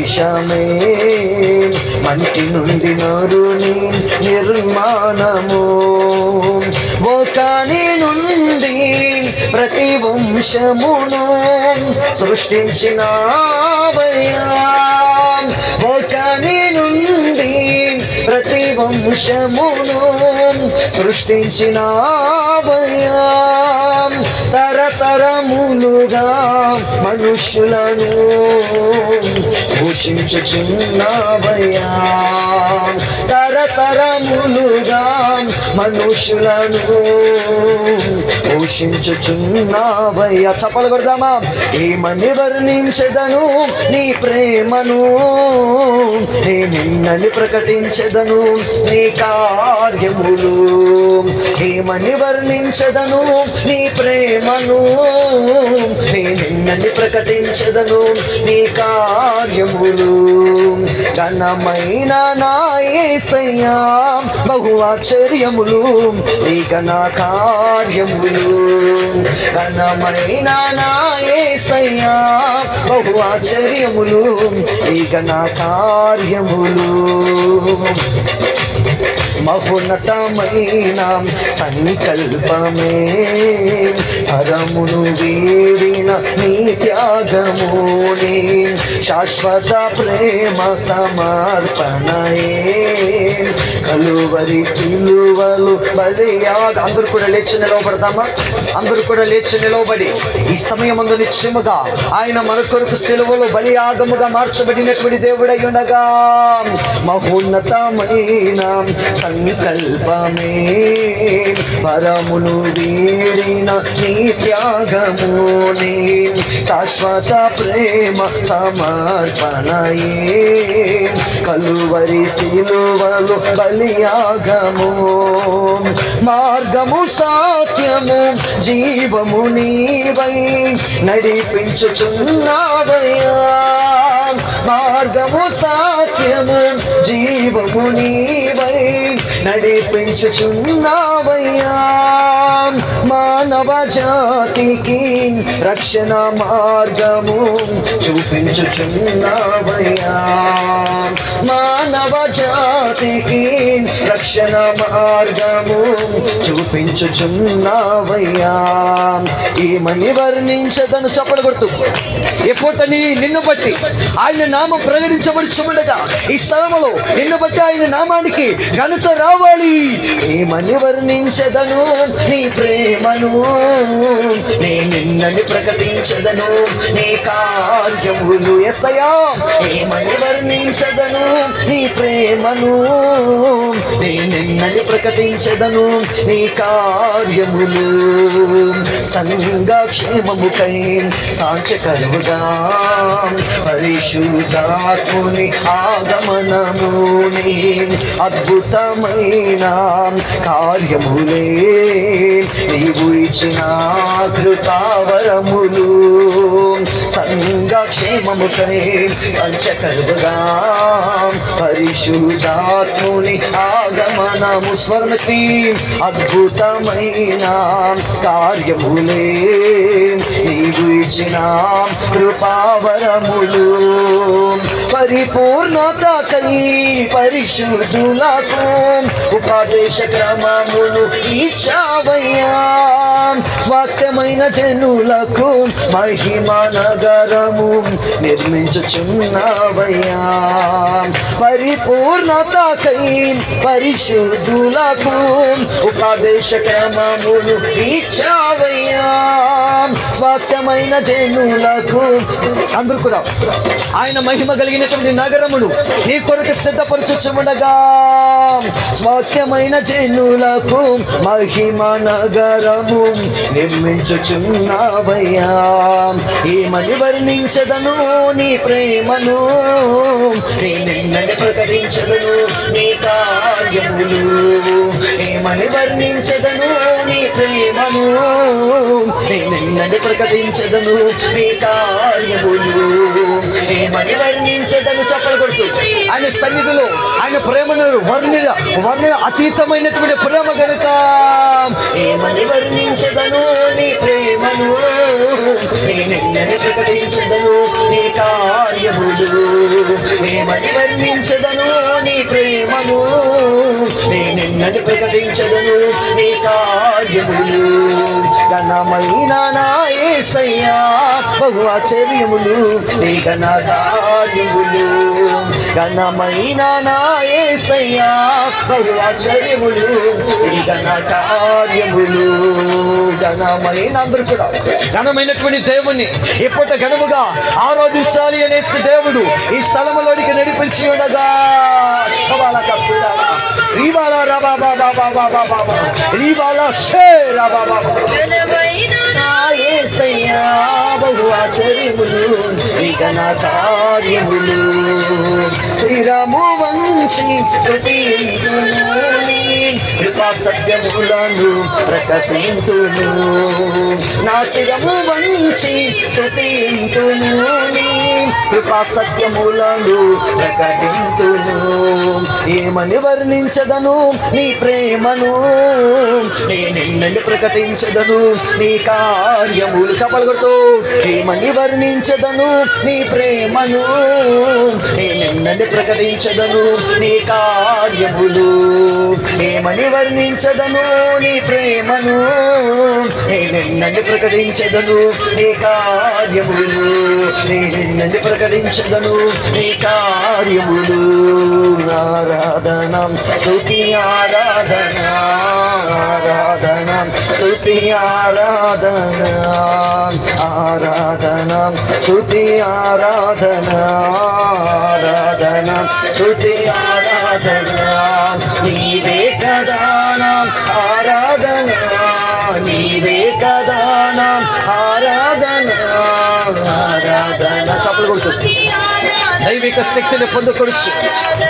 విషమే మంటి నుండి నరుని నిర్మాణము, ఒకని నుండి ప్రతి వంశమును సృష్టించినావయ్యా, ఒకని నుండి ప్రతి వంశమును సృష్టించినావయ్యా, తరతరములుగా మనుష్యులను పోషించుచున్నావయ్యా, తరతరములుగా మనుష్యులను పోషించుచున్నావయ్యా. చప్పలు కొడదామా? ఏమని వర్ణించెదను నీ ప్రేమను, నిన్నని ప్రకటించెదను నీ కార్యములు, ఏమని వర్ణించెదను నీ ప్రేమను, నిన్నని ప్రకటించెదను నీ కార్యములు. ఘనమైన నా యేసయ్యా బహు ఆశ్చర్యములు నీ ఘన కార్యములు, ఘనమైన నా యేసయ్యా బహు ఆశ్చర్యములు నీ ఘన కార్యములు. మహోన్నతమైన సంకల్పమే పరమును వీడిన నీ త్యాగముని, శాశ్వత ప్రేమ సమర్పణయే కలువరి సిలువలు బలియాగ. అందరూ కూడా లేచి నిలవబడతామా? అందరూ కూడా లేచి నిలవబడి ఈ సమయమందు నిశ్చయముగా ఆయన మన కొరకు సిలువలు బలియాగముగా మార్చబడినటువంటి దేవుడై ఉండగా, మహోన్నతమైన సంకల్పమే పరమును వీడిన నీ త్యాగముని, శాశ్వత ప్రేమ సమర్పణయే కలువరి సిలువలు బలియాగము. మార్గము సత్యము జీవము నీవై నడిపించుచున్నావయ్యా, మార్గము సత్యము జీవము నీవై నడిపించుచున్నావయ్యా, మానవ జాతికి రక్షణ మార్గము చూపించుచున్నావయ్యా, మానవ జాతికి రక్షణ మార్గము చూపించుచున్నావయ్యా. ఏమని వర్ణించదను? చప్పలు కొడుతూ ఎప్పుడని నిన్ను బట్టి ఆయన నామం ప్రకటించబడుచుండగా ఈ స్థలములో నిన్ను బట్టి ఆయన నామానికి ఘనత రావాలి. ఏమని వర్ణించదను నీ ప్రేమను, నిన్నని ప్రకటించదను నీ కార్యములు. యేసయ్యా ఏమని వర్ణించదను నీ ప్రేమను, నిన్నని ప్రకటించదను నీ కార్యములు. సంఘక్షేమముకై సాంచకరువుగా పరిశుద్ధాత్ముని ఆగమనముని, అద్భుతమైన కార్యములే నీవు ఇచ్చిన కృపావరములు. సంఘక్షేమముకై సంచకరువుగా పరిశుద్ధాత్ముని ఆగమనము. స్వర్ణతి అద్భుతమైన కార్యములే నీవు ఇచ్చిన కృపావరములు. పరిపూర్ణతకై పరిశుద్ధులకు ఉపదేశ క్రమములు ఇచ్చావయ్యా, స్వాస్థ్యమైన జనులకు మహిమ నగరము నిర్మించుచున్నావయ్యా, పరిపూర్ణతకై పరిశుద్ధులకు ఉపదేశ క్రమములు ఇచ్చావయ్యా, స్వాస్థ్యమైన జనులకు. అందరూ కూడా ఆయన మహిమ కలిగినటువంటి నగరమును నీ కొరకు సిద్ధపరచుచుండగా, స్వాస్థ్యమైన జనులకు మహిమ నగరము నిర్మించుచున్నావయ్యా. ఏమని వర్ణించదను నీ ప్రేమను, నిన్నని ప్రకటించదను నీ కార్యములు. ఏమని వర్ణించదను నీ ప్రేమను, నిన్నని ప్రకటించదను నీ కార్యములు. ఏమని వర్ణించదను? చప్పలు కొడుతూ ఆయన సన్నిధిలో ఆయన ప్రేమను వర్ణ అతీతమైనటువంటి ప్రేమ గనుక ఏమని వర్ణించదను నీ ప్రేమను, నిన్నని ప్రకటించదను నీ కార్యములు. ఏమని వర్ణించదను నీ ప్రేమను, నేనెన్నని ప్రకటించదను నీ కార్యములు. ఘనమైన నా యేసయ్యా బహు ఆశ్చర్యములు నీ ఘన కార్యములు. ఘనమైన నా యేసయ్యా బహు ఆశ్చర్యములు నీ ఘన కార్యములు. ఘనమైన అందరూ కూడా ఘనమైనటువంటి దేవుణ్ణి ఎప్పటి ఘనముగా ఆరాధించాలి అనేసి దేవుడు ఈ స్థలములోనికి నడిపించి ఉండగా బహు ఆశ్చర్యములు ఘన కార్యములు. శ్రీరాము వంచి కృపా సత్యములను ప్రకటింతును, నా శిరము వంచి స్తుతింతును, కృపా సత్యములను ప్రకటింతును. ఏమని వర్ణించదను నీ ప్రేమను, నేనెన్నని ప్రకటించదను నీ కార్యములు. చెప్పగలుగుతూ ఏమని వర్ణించదను నీ ప్రేమను, నేనెన్నని ప్రకటించదను నీ కార్యములు. ఏమని వర్ణించదను నీ ప్రేమను, నేనెన్నని ప్రకటించదను నీ కార్యములు. నేనెన్నని ప్రకటించదను నీ కార్యములు. ఆరాధన స్తుతి ఆరాధన, ఆరాధన స్తుతి ఆరాధన, ఆరాధన స్తుతి ఆరాధన, ఆరాధన స్తుతి ఆరాధన. నీవే కదా నా ఆరాధన, నీవే కదా నా ఆరాధన, ఆరాధన. చప్పలు కొడుతూ దైవిక శక్తిని పొందుకొచ్చు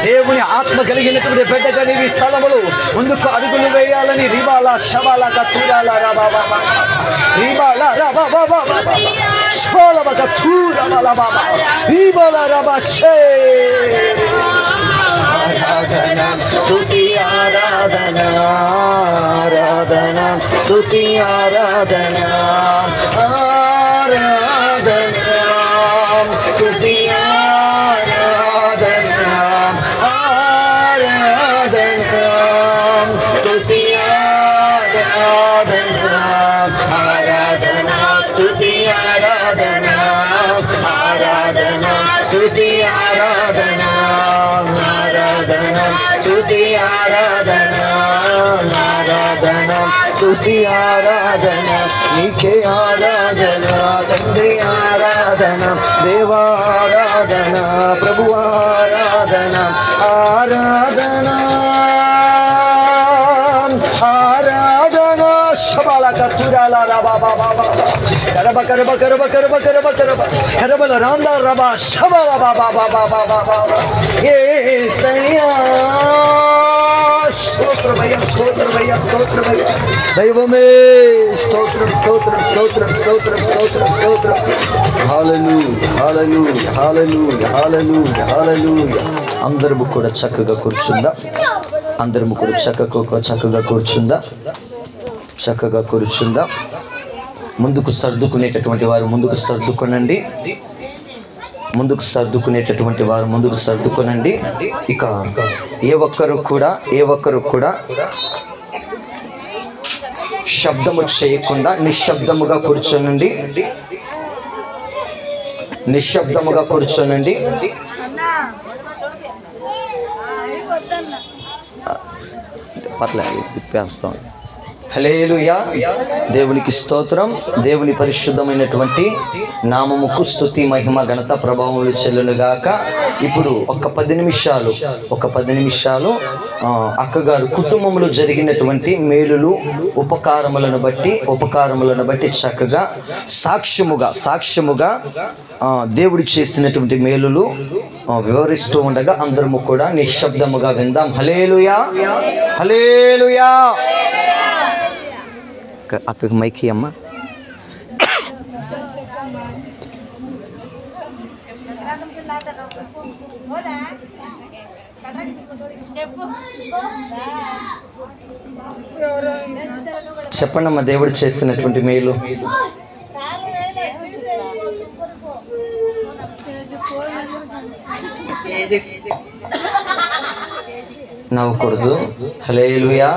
దేవుని ఆత్మ కలిగినటువంటి బిడ్డగా నీవి స్థలములు ముందుకు అడుగులు వేయాలని రిబాల శబాల కతూరాల రాబాబా రిబాల రాబాబా శోలబ కతూరాల బాబా రిబాల రాబా షే. ఆరాధన స్తుతి ఆరాధన, ఆరాధన స్తుతి ఆరాధన, ఆరాధన స్తుతి ఆరాధన, ఆరాధన స్తుతి ఆరాధన, ఆరాధన స్తుతి ఆరాధన, ఆరాధన స్తుతి ఆరాధన, ఆరాధన స్తుతి ఆరాధన, ఆరాధన స్తుతి ఆరాధన. నీకే ఆరాధన తండ్రి ఆరాధన, దేవారాధన ప్రభు ఆరాధన, ఆరాధన ఆరాధన శబాల కతురాల రబా బాబా కరబ కరబ కరబ కరబ కరబ కరబ కరబల రాంద రబా శబాల బాబా బాబా బాబా యేసయ్యా. స్తోత్రమయ్యా స్తోత్రమయ్యా స్తోత్రమయ్యా దైవమే స్తోత్రం స్తోత్రం స్తోత్రం స్తోత్రం స్తోత్రం స్తోత్రం. హల్లెలూయా హల్లెలూయా హల్లెలూయా హల్లెలూయా హల్లెలూయా. అందరము కూడా చక్కగా కూర్చుందా, అందరము కూడా చక్కగా కూర్చుందా, చక్కగా కూర్చుందా. ముందుకు సర్దుకునేటటువంటి వారు ముందుకు సర్దుకొనండి, ముందుకు సర్దుకునేటటువంటి వారు ముందుకు సర్దుకొనండి. ఇక ఏ ఒక్కరు కూడా శబ్దము చేయకుండా నిశ్శబ్దముగా కూర్చోనండి, నిశ్శబ్దముగా కూర్చోనండి. పర్లేదు తిప్పేస్తాం. హల్లెలూయా. దేవునికి స్తోత్రం. దేవుని పరిశుద్ధమైనటువంటి నామముకు స్తుతి మహిమ ఘనత ప్రభావములు చెల్లునుగాక. ఇప్పుడు ఒక 10 నిమిషాలు అక్కగారు కుటుంబంలో జరిగినటువంటి మేలులు ఉపకారములను బట్టి చక్కగా సాక్ష్యముగా దేవుడు చేసినటువంటి మేలులు వివరిస్తూ ఉండగా అందరము కూడా నిశ్శబ్దముగా విందాం. హల్లెలూయా హల్లెలూయా. అక్కకి మైకి అమ్మ. చెప్పండమ్మా దేవుడు చేసినటువంటి మేలు. నవ్వకూడదు. హల్లెలూయా.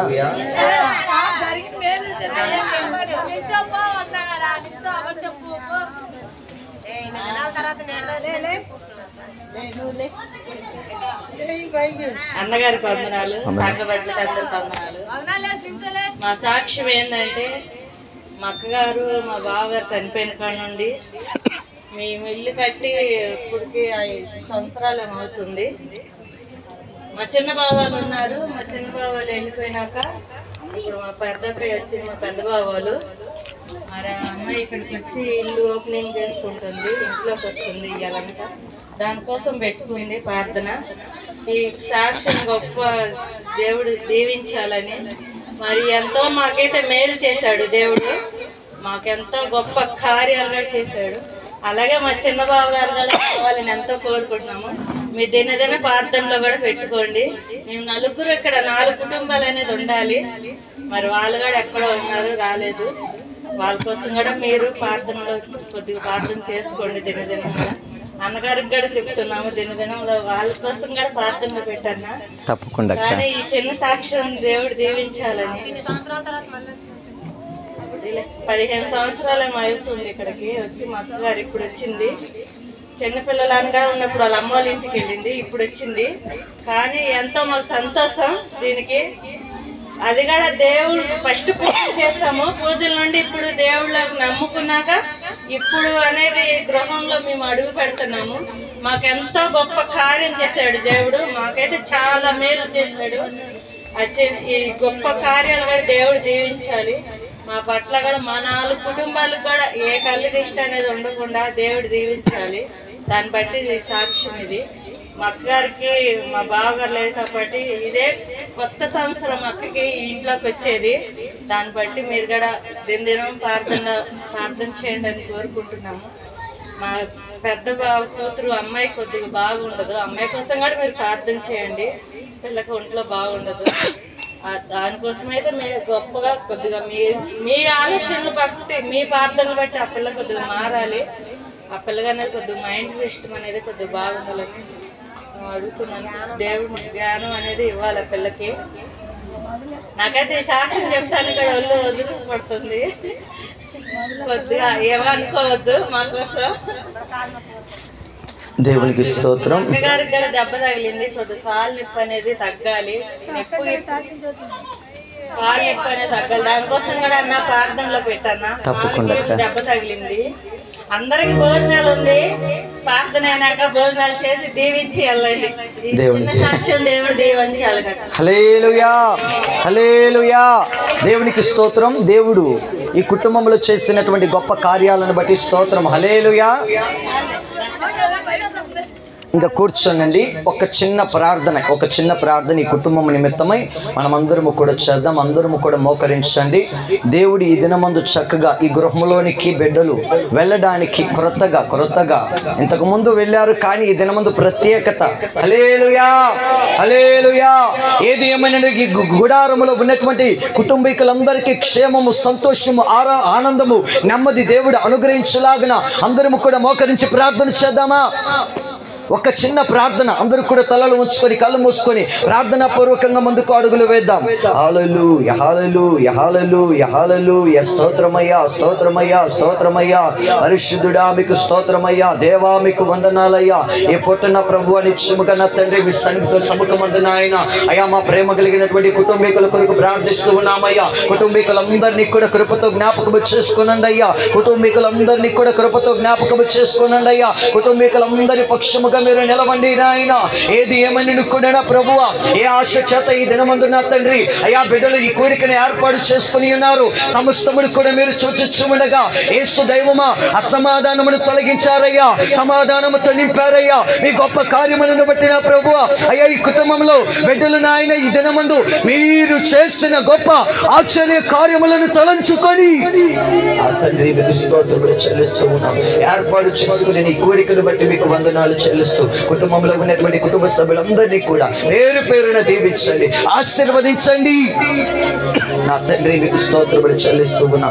అన్నగారికి వందనాలు, సంఘబడ్డకి అందరికి వందనాలు. మా సాక్ష్యం ఏంటంటే మా అక్కగారు మా బావగారు చనిపోయిన కాడ నుండి మేము ఇల్లు కట్టి ఇప్పటికి 5 సంవత్సరాలు ఏమవుతుంది. మా చిన్న బావాలు ఉన్నారు. మా చిన్న బావాలు వెళ్ళిపోయినాక ఇప్పుడు మా పెద్దపై వచ్చింది. మా పెద్ద బావాలు మరి అమ్మాయి ఇక్కడికి వచ్చి ఇల్లు ఓపెనింగ్ చేసుకుంటుంది, ఇంట్లోకి వస్తుంది ఇవాళంతా. దానికోసం పెట్టుకుంది ప్రార్థన. ఈ సాక్ష్యం గొప్ప దేవుడు దీవించాలని. మరి ఎంతో మాకైతే మేలు చేశాడు దేవుడు, మాకెంతో గొప్ప కార్యాలుగా చేశాడు. అలాగే మా చిన్న బావ గారు కూడా వాళ్ళని ఎంతో కోరుకుంటున్నాము. మీ దినదిన ప్రార్థనలో కూడా పెట్టుకోండి. మేము నలుగురు ఇక్కడ 4 కుటుంబాలు అనేది ఉండాలి. మరి వాళ్ళు కూడా ఎక్కడో ఉన్నారు, రాలేదు. వాళ్ళ కోసం కూడా మీరు ప్రార్థనలో కొద్దిగా ప్రార్థన చేసుకోండి దినదినం కూడా. అన్నగారికి కూడా చెప్తున్నాము దినదినంలో వాళ్ళ కోసం కూడా ప్రార్థనలో పెట్టన్నా తప్పకుండా. కానీ ఈ చిన్న సాక్ష్యం దేవుడు దీవించాలని 15 సంవత్సరాలు అవుతుంది ఇక్కడికి వచ్చి. మా అక్కగారు ఇప్పుడు వచ్చింది. చిన్నపిల్లలు అనగా ఉన్నప్పుడు వాళ్ళ అమ్మ వాళ్ళ ఇంటికి వెళ్ళింది, ఇప్పుడు వచ్చింది. కానీ ఎంతో మాకు సంతోషం దీనికి. అది కూడా దేవుడు ఫస్ట్ పూజ చేస్తాము, పూజల నుండి ఇప్పుడు దేవుళ్ళకి నమ్ముకున్నాక ఇప్పుడు అనేది గృహంలో మేము అడుగు పెడుతున్నాము. మాకెంతో గొప్ప కార్యం చేశాడు దేవుడు, మాకైతే చాలా మేలు చేశాడు. ఈ గొప్ప కార్యాలు కూడా దేవుడు దీవించాలి. మా పట్ల కూడా మా 4 కుటుంబాలకు కూడా ఏ కళ్ళు దిష్టి అనేది ఉండకుండా దేవుడు దీవించాలి. దాన్ని బట్టి సాక్ష్యం ఇది. మా అక్కగారికి మా బావగారు లేదు కాబట్టి ఇదే కొత్త సంవత్సరం అక్కకి ఇంట్లోకి వచ్చేది. దాన్ని బట్టి మీరు కూడా దినదినం ప్రార్థన చేయండి అని కోరుకుంటున్నాము. మా పెద్ద బావ కూతురు అమ్మాయి కొద్దిగా బాగుండదు, అమ్మాయి కోసం కూడా మీరు ప్రార్థన చేయండి. పిల్లకి ఒంట్లో బాగుండదు, దానికోసమైతే మీరు గొప్పగా కొద్దిగా మీ ఆలోచనలు బట్టి మీ ప్రార్థనలు బట్టి ఆ పిల్ల కొద్దిగా మారాలి. ఆ పిల్లగానే కొద్దిగా మైండ్ సిస్టమ్ అనేది కొద్దిగా బాగుండాలని అడుగుతున్నాను. దేవుడు జ్ఞానం అనేది ఇవ్వాలి ఆ పిల్లకి. నాకైతే ఈ సాక్ష్యం చెప్తాను ఇక్కడ ఒళ్ళు వదిలి పడుతుంది, కొద్దిగా ఏమనుకోవద్దు మా కోసం. దేవునికి స్తోత్రం. అక్కగారికి కూడా దెబ్బ తగిలింది, కొద్దిగా కాలు నొప్పి అనేది తగ్గాలి, కాలు నొప్పి అనేది తగ్గాలి. దానికోసం కూడా అన్న ప్రార్థనలో పెట్టన్నా. దెబ్బ తగిలింది, అందరికి భోజనాలు ఉంది, ప్రార్థన అయినాక భోజనాలు చేసి దీవించి వెళ్ళండి. చిన్న సాక్ష్యం దేవుడు దీవించాలి. హల్లెలూయా, హల్లెలూయా. దేవునికి స్తోత్రం. దేవుడు ఈ కుటుంబంలో చేసినటువంటి గొప్ప కార్యాలను బట్టి స్తోత్రం. హల్లెలూయా. ఇంకా కూర్చోనండి. ఒక చిన్న ప్రార్థన ఈ కుటుంబం నిమిత్తమై మనమందరము కూడా చేద్దాం. అందరము కూడా మోకరించండి. దేవుడు ఈ దినమందు చక్కగా ఈ గృహంలోనికి బిడ్డలు వెళ్ళడానికి క్రొత్తగా ఇంతకు ముందు వెళ్ళారు, కానీ ఈ దినమందు ప్రత్యేకత. హల్లెలూయా, హల్లెలూయా. ఏది ఏమైనా ఈ గుడారములో ఉన్నటువంటి కుటుంబీకులందరికీ క్షేమము, సంతోషము, ఆనందము, నెమ్మది దేవుడు అనుగ్రహించలాగున అందరము కూడా మోకరించి ప్రార్థన చేద్దామా? ఒక చిన్న ప్రార్థన. అందరూ కూడా తలలు ఉంచుకొని కళ్ళు మూసుకొని ప్రార్థనా పూర్వకంగా ముందుకు అడుగులు వేద్దాం. హల్లెలూయా, హల్లెలూయా, హల్లెలూయా, హల్లెలూయా. స్తోత్రమయ్యా, స్తోత్రమయ్యా, స్తోత్రమయ్యా. పరిశుద్ధుడా మీకు స్తోత్రమయ్యా. దేవా మీకు వందనాలయ్యా. ఏ పొట్టున ప్రభువా నిత్యముగా నా తండ్రి మీ సముఖమందు నాయన అయ్యా మా ప్రేమ కలిగినటువంటి కుటుంబీకుల కొరకు ప్రార్థిస్తూ ఉన్నామయ్యా. కుటుంబీకులందరినీ కూడా కృపతో జ్ఞాపకము చేసుకోనండి అయ్యా. కుటుంబీకులందరినీ కూడా కృపతో జ్ఞాపకము చేసుకోనండి అయ్యా. కుటుంబీకులందరి పక్షముగా మీరు నిలవండి నాయన. ఏది ఏమని కూడా ప్రభువా, ఏ ఆశ చేత ఈ దినమందు నా తండ్రి అయ్యా బిడ్డలు ఈ కోరికను ఏర్పాటు చేసుకుని ఉన్నారు, సమస్తముడు కూడా మీరు చూచుచుండగా యేసు దైవమా అసమాధానమును తొలగించారయ్యా, సమాధానముతో నింపారయ్యా. మీ గొప్ప కార్యములను బట్టి నా ప్రభువా అయ్యా ఈ కుటుంబంలో బిడ్డలు నాయన ఈ దినమందు మీరు చేసిన గొప్ప ఆశ్చర్య కార్యములను తలంచుకొని ఆ తండ్రి మీకు స్తోత్రములు చెల్లిస్తూ ఉన్నాం. ఏర్పాటు చేసుకుని నీ కోరికను బట్టి మీకు వందనాలు చెల్లి చెల్లిస్తూ కుటుంబంలో ఉన్నటువంటి కుటుంబ సభ్యులందరినీ కూడా పేరు పేరున దీవించండి, ఆశీర్వదించండి. నా తండ్రి మీకు స్తోత్రములు చెల్లిస్తూ ఉన్నా.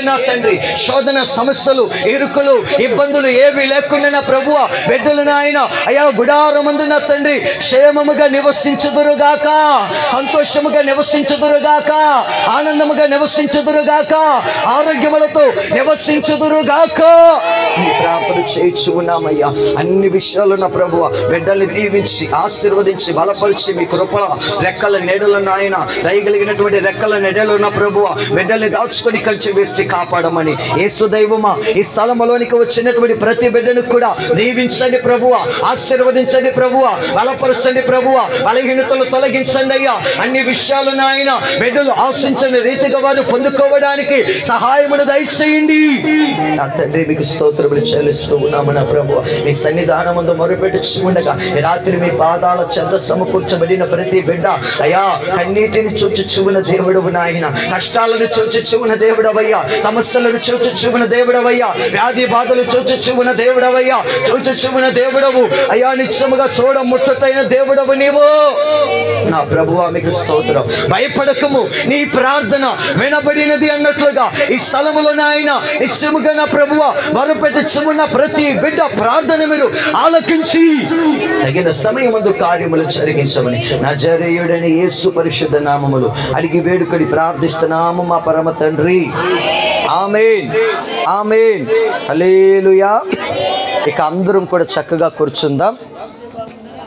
నా తండ్రి శోధన, సమస్యలు, ఇరుకులు, ఇబ్బందులు ఏవి లేకుండా నా ప్రభువా బిడ్డలను ఆయన అయా గుడారమందు నా తండ్రి క్షేమముగా నివసించుదురుగాక, సంతోషముగా నివసించుదురుగాక, ఆనందముగా నివసించుదురుగాక, ఆరోగ్యములతో నివసించుదురుగాక ఈ ప్రార్థన చేయించు ఉన్నామయ్యా. అన్ని విషయాలు నా ప్రభువ బిడ్డల్ని దీవించి ఆశీర్వదించి బలపరిచి మీ కృపల రెక్కల నీడలో నాయన దయగలిగినటువంటి రెక్కల నీడలో నా ప్రభువ బిడ్డల్ని దాచుకొని కంచి వేసి కాపాడమని యేసు దైవమా ఈ స్థలంలోనికి వచ్చినటువంటి ప్రతి బిడ్డను కూడా దీవించండి ప్రభువ, ఆశీర్వదించండి ప్రభువ, బలపరచండి ప్రభువ, బలహీనతలు తొలగించండి అయ్యా. అన్ని విషయాలు నాయన బిడ్డలు ఆశించని రీతిగా వారు పొందుకోవడానికి సహాయమును దయచేయండి. నా తండ్రి మీకు స్తోత్రములు చెల్లిస్తూ ఉన్నాము నా ప్రభువ. మీ సన్నిధానం ముందు మొరుపెట్టుచు ఉండగా ఈ రాత్రి మీ పాదాల చెంత సమకూర్చబడిన ప్రతి బిడ్డ అయ్యా కన్నీటిని చూచుచున్న దేవుడవు నాయన, కష్టాలను చూచుచున్న దేవుడవయ్యా, సమస్యలను చూచుచున్న దేవుడవయ్యా, వ్యాధి బాధలు చూచుచున్న దేవుడవయ్యా, చూచుచున్న దేవుడవు అయ్యా, నిత్యముగా చూడ ముచ్చటైన దేవుడవు నీవు నా ప్రభువ. మీకు స్తోత్రం. భయపడకము, నీ ప్రార్థన వినబడినది అన్నట్లుగా ఈ స్థలములో నాయన నిత్యముగా నా ప్రభువ మొరపెట్టుచున్న ప్రతి బిడ్డ ప్రార్థన మీరు ఆలకించి తగిన సమయం ముందు కార్యములు జరిగించమని నజరేయుడని యేసు పరిశుద్ధ నామములు అడిగి వేడుకడి ప్రార్థిస్తున్నాము మా పరమ తండ్రి. ఆమేన్, ఆమేన్, హల్లెలూయా. ఇక అందరం కూడా చక్కగా కూర్చుందాం.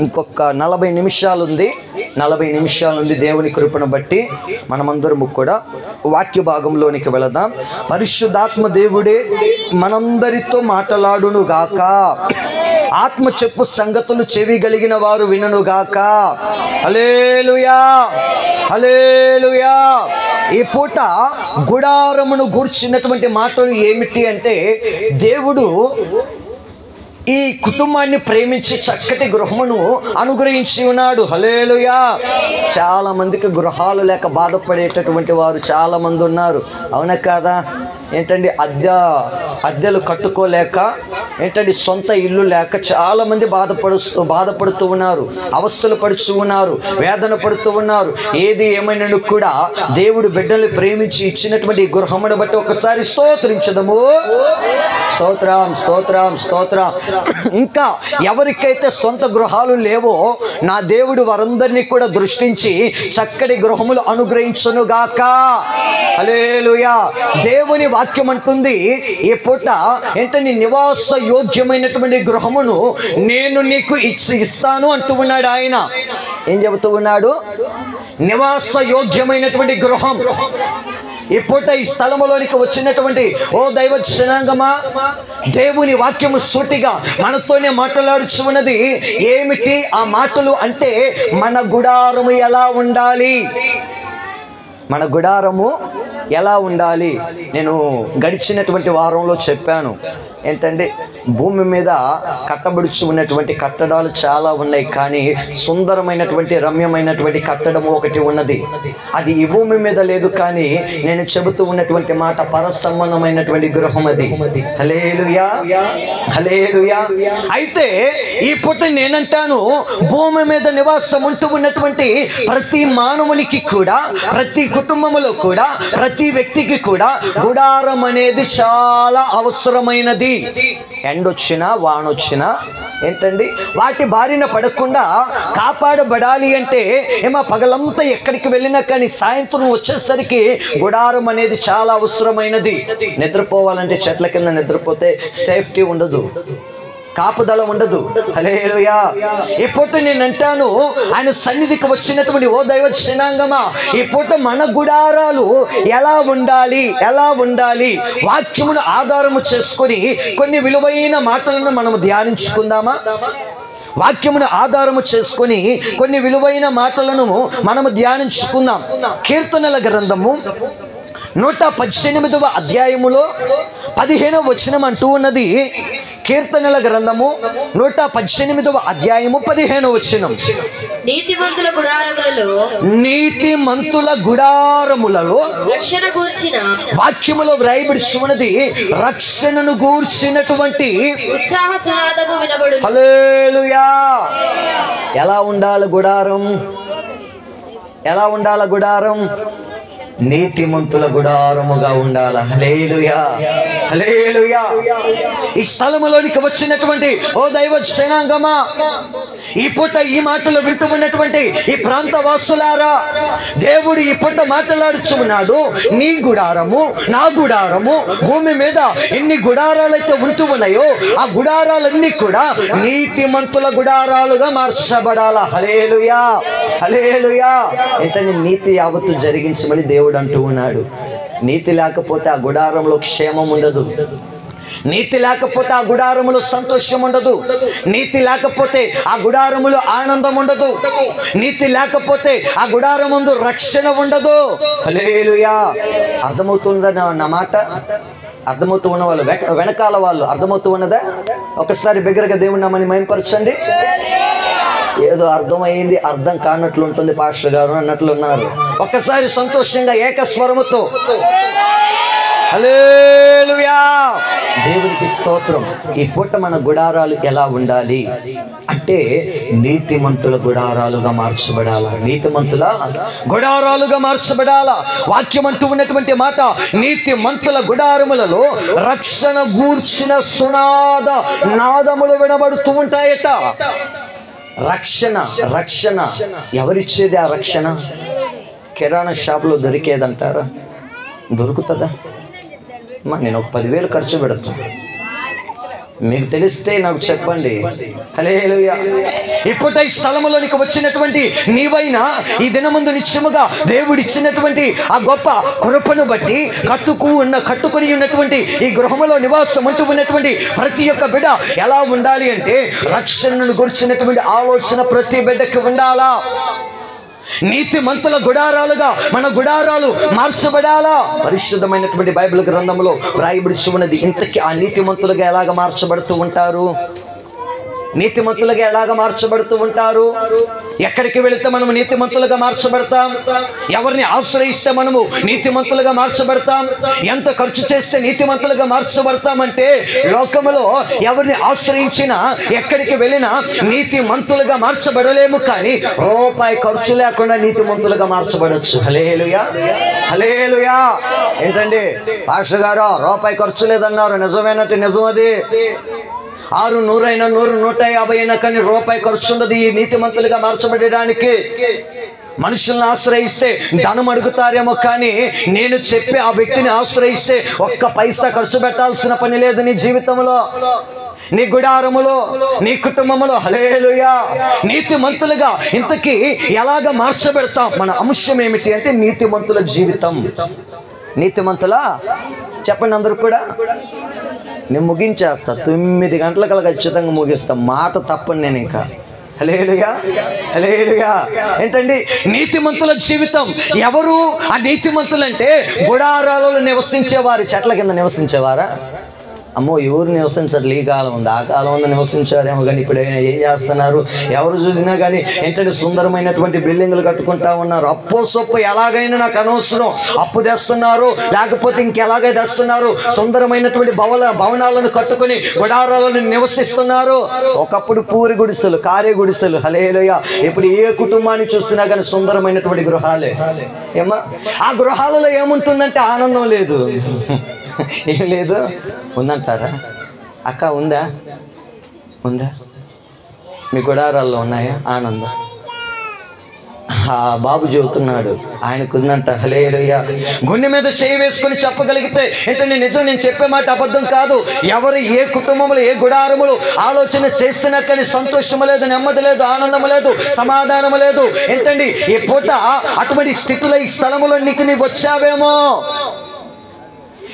ఇంకొక 40 నిమిషాలు ఉంది. 40 నిమిషాలు ఉంది. దేవుని కృపను బట్టి మనమందరము కూడా వాక్య భాగంలోనికి వెళదాం. పరిశుద్ధాత్మ దేవుడే మనందరితో మాట్లాడును గాక, ఆత్మ చెప్పు సంగతులు చెవి కలిగిన వారు వినును గాక. హల్లెలూయా, హల్లెలూయా. ఈ పూట గుడారమును గూర్చినటువంటి మాటలు ఏమిటి అంటే, దేవుడు ఈ కుటుంబాన్ని ప్రేమించి చక్కటి గృహమును అనుగ్రహించి ఉన్నాడు. హల్లెలూయా. చాలా మందికి గృహాలు లేక బాధపడేటటువంటి వారు చాలా మంది ఉన్నారు, అవునా కాదా? ఏంటండి అద్దెలు కట్టుకోలేక, ఏంటండి సొంత ఇల్లు లేక చాలా మంది బాధపడుతూ ఉన్నారు, అవస్థలు పడుతూ ఉన్నారు, వేదన పడుతూ ఉన్నారు. ఏది ఏమైనా కూడా దేవుడు బిడ్డల్ని ప్రేమించి ఇచ్చినటువంటి గృహమును బట్టి ఒకసారి స్తోత్రించదము. స్తోత్రం, స్తోత్రం, స్తోత్రం. ఇంకా ఎవరికైతే సొంత గృహాలు లేవో నా దేవుడు వారందరినీ కూడా దృష్టించి చక్కటి గృహములు అనుగ్రహించునుగాక. హల్లెలూయా. దేవుని వాక్యం అంటుంది ఈ పూట ఏంటంటే నివాస యోగ్యమైనటువంటి గృహమును నేను నీకు ఇస్తాను అంటూ ఉన్నాడు ఆయన. ఏం చెబుతూ ఉన్నాడు? నివాస యోగ్యమైనటువంటి గృహం. ఈ పూట ఈ స్థలములోనికి వచ్చినటువంటి ఓ దైవ జనాంగమా, దేవుని వాక్యము సూటిగా మనతోనే మాట్లాడుచున్నది. ఏమిటి ఆ మాటలు అంటే, మన గుడారము ఎలా ఉండాలి, మన గుడారము ఎలా ఉండాలి. నేను గడిచినటువంటి వారంలో చెప్పాను ఏంటంటే, భూమి మీద కట్టబడుచు ఉన్నటువంటి కట్టడాలు చాలా ఉన్నాయి, కానీ సుందరమైనటువంటి రమ్యమైనటువంటి కట్టడం ఒకటి ఉన్నది. అది ఈ భూమి మీద లేదు, కానీ నేను చెబుతూ ఉన్నటువంటి మాట పరసంబంధమైనటువంటి గృహం అది. హల్లెలూయా, హల్లెలూయా. అయితే ఈ పూట నేనంటాను, భూమి మీద నివాసం ఉంటూ ఉన్నటువంటి ప్రతి మానవునికి కూడా, ప్రతి కుటుంబములో కూడా, ప్రతి వ్యక్తికి కూడా గుడారం అనేది చాలా అవసరమైనది. ఎండొచ్చినా వానొచ్చినా ఏంటండి వాటి బారిన పడకుండా కాపాడబడాలి అంటే ఏమో పగలంతా ఎక్కడికి వెళ్ళినా కానీ సాయంత్రం వచ్చేసరికి గుడారం అనేది చాలా అవసరమైనది. నిద్రపోవాలంటే చెట్ల కింద నిద్రపోతే సేఫ్టీ ఉండదు, కాపుదల ఉండదు. హల్లెలూయా. ఈ పూట నేను అంటాను, ఆయన సన్నిధికి వచ్చినటువంటి ఓ దైవ జనాంగమా, ఈ పూట మన గుడారాలు ఎలా ఉండాలి, ఎలా ఉండాలి, వాక్యమును ఆధారము చేసుకొని కొన్ని విలువైన మాటలను మనము ధ్యానించుకుందామా? వాక్యమును ఆధారము చేసుకొని కొన్ని విలువైన మాటలను మనము ధ్యానించుకుందాం. కీర్తనల గ్రంథము 118వ అధ్యాయములో 15వ వచనం అంటూ ఉన్నది, కీర్తనల గ్రంథము 118వ అధ్యాయము 15వ వచనం. నీతిమంతుల గుడారములలో రక్షణ గూర్చిన వాక్యములో వ్రాయబడి ఉన్నది రక్షణను గూర్చినటువంటి ఉత్సాహ సునాదము వినబడును. హల్లెలూయా. ఎలా ఉండాలి గుడారం? ఎలా ఉండాలి గుడారం? నీతిమంతుల గుడారముగా ఉండాలి. హల్లెలూయా, హల్లెలూయా. ఈ స్థలములోనికి వచ్చినటువంటి ఓ దైవ జనాంగమా, ఈ పూట ఈ మాటలు వింటూ ఉన్నటువంటి ఈ ప్రాంత వాసులారా, దేవుడు ఈ పూట మాట్లాడుచు ఉన్నాడు. నీ గుడారము, నా గుడారము, భూమి మీద ఎన్ని గుడారాలైతే ఉంటూ ఉన్నాయో ఆ గుడారాలన్నీ కూడా నీతిమంతుల గుడారాలుగా మార్చబడాల. హల్లెలూయా, హల్లెలూయా. ఏంటంటే నీతి యావత్తు జరిగించమని దేవుడు అంటూ ఉన్నాడు. నీతి లేకపోతే ఆ గుడారంలో క్షేమం ఉండదు. నీతి లేకపోతే ఆ గుడారములో సంతోషం ఉండదు. నీతి లేకపోతే ఆ గుడారములో ఆనందం ఉండదు. నీతి లేకపోతే ఆ గుడారం ముందు రక్షణ ఉండదు. హల్లెలూయా. అర్థమవుతుందా నా మాట? అర్థమవుతూ ఉన్న వాళ్ళు, వెనకాల వాళ్ళు అర్థమవుతూ ఉన్నదా? ఒకసారి బిగ్గరగా దేవుని నామని మహిమపరచండి. ఏదో అర్థమైంది, అర్థం కానట్లు ఉంటుంది పాస్టర్ గారు అన్నట్లు ఉన్నారు. ఒక్కసారి సంతోషంగా ఏకస్వరముతో హల్లెలూయా. దేవునికి స్తోత్రం. ఈ పూట మన గుడారాలు ఎలా ఉండాలి అంటే నీతిమంతుల గుడారాలుగా మార్చబడాలా. నీతిమంతుల గుడారాలుగా మార్చబడాలా. వాక్యం అంటూ ఉన్నటువంటి మాట, నీతిమంతుల గుడారములలో రక్షణ గూర్చిన సునాద నాదములు వినబడుతూ ఉంటాయట. రక్షణ, రక్షణ ఎవరిచ్చేది? ఆ రక్షణ కిరాణా షాపులో దొరికేదంటారా? దొరుకుతుందా? నేను ఒక 10,000 ఖర్చు పెడతాను, మీకు తెలిస్తే నాకు చెప్పండి. హల్లెలూయా. ఇప్పుడు ఈ స్థలములోనికి వచ్చినటువంటి నీవైనా ఈ దినమందు నిత్యముగా దేవుడిచ్చినటువంటి ఆ గొప్ప కృపను బట్టి కట్టుకుని ఉన్నటువంటి ఈ గృహములో నివాసం అంటూ ఉన్నటువంటి ప్రతి ఒక్క బిడ్డ ఎలా ఉండాలి అంటే రక్షణను గురించినటువంటి ఆలోచన ప్రతి బిడ్డకి ఉండాలా. నీతిమంతుల గుడారాలుగా మన గుడారాలు మార్చబడాలా. పరిశుద్ధమైనటువంటి బైబిల్ గ్రంథంలో రాయబడి ఉన్నది. ఇంతకీ ఆ నీతిమంతులుగా ఎలాగ మార్చబడుతూ ఉంటారు? నీతిమంతులుగా ఎలాగ మార్చబడుతూ ఉంటారు? ఎక్కడికి వెళితే మనము నీతిమంతులుగా మార్చబడతాం? ఎవరిని ఆశ్రయిస్తే మనము నీతిమంతులుగా మార్చబడతాం? ఎంత ఖర్చు చేస్తే నీతిమంతులుగా మార్చబడతామంటే లోకములో ఎవరిని ఆశ్రయించినా ఎక్కడికి వెళ్ళినా నీతిమంతులుగా మార్చబడలేము, కానీ రూపాయి ఖర్చు లేకుండా నీతిమంతులుగా మార్చబడచ్చు. హల్లెలూయా, హల్లెలూయా. ఏంటండి పాస్టర్ గారు రూపాయి ఖర్చు లేదన్నారు, నిజమేనట్టు నిజం. అది 6 100 అయినా 100 150 అయినా కానీ రూపాయి ఖర్చు ఉండదు ఈ నీతిమంతులుగా మార్చబడడానికి. మనుషులను ఆశ్రయిస్తే ధనం అడుగుతారేమో, కానీ నేను చెప్పే ఆ వ్యక్తిని ఆశ్రయిస్తే ఒక్క పైసా ఖర్చు పెట్టాల్సిన పని లేదు నీ జీవితంలో, నీ గుడారములో, నీ కుటుంబములో. హల్లెలూయా. నీతిమంతులుగా ఇంతకీ ఎలాగ మార్చబెడతాం? మన అంశం ఏమిటి అంటే నీతిమంతుల జీవితం. నీతిమంతుల చెప్పండి అందరూ కూడా. నేను ముగించేస్తా, 9 గంటలకల్లా ఖచ్చితంగా ముగిస్తా, మాట తప్పని నేను ఇంకా. హల్లెలూయా, హల్లెలూయా. ఏంటండి నీతిమంతుల జీవితం? ఎవరు ఆ నీతిమంతులు అంటే గుడారాలలో నివసించేవారు. చెట్ల కింద నివసించేవారా? అమ్మో ఎవరు నివసించారు? ఈ కాలం ఉంది, ఆ కాలం ఉంది నివసించారేమో, కానీ ఇప్పుడు ఏం చేస్తున్నారు? ఎవరు చూసినా కానీ ఏంటంటే సుందరమైనటువంటి బిల్డింగ్లు కట్టుకుంటా ఉన్నారు. అప్పో సొప్పు ఎలాగైనా నాకు అనవసరం, అప్పు తెస్తున్నారు, లేకపోతే ఇంకెలాగై తెస్తున్నారు. సుందరమైనటువంటి భవనాలను కట్టుకుని గుడారాలను నివసిస్తున్నారు. ఒకప్పుడు పూరి గుడిసెలు, కారే గుడిసెలు. హల్లెలూయా. ఇప్పుడు ఏ కుటుంబాన్ని చూసినా కానీ సుందరమైనటువంటి గృహాలే. ఏమా ఆ గృహాలలో ఏముంటుందంటే ఆనందం లేదు. ఏం లేదు. ఉందంటారా? అక్క ఉందా? ఉందా? మీ గుడారాల్లో ఉన్నాయా ఆనందం? బాబు చెబుతున్నాడు ఆయనకు ఉందంట. హల్లెలూయా. గుండె మీద చేయి వేసుకొని చెప్పగలిగితే ఏంటంటే నిజం, నేను చెప్పే మాట అబద్ధం కాదు. ఎవరు ఏ కుటుంబంలో ఏ గుడారములు ఆలోచన చేస్తున్నా కానీ సంతోషం లేదు, నెమ్మది లేదు, ఆనందం లేదు, సమాధానం లేదు. ఏంటండి ఈ పూట అటువంటి స్థితిలో ఈ స్థలములో నీకు వచ్చావేమో,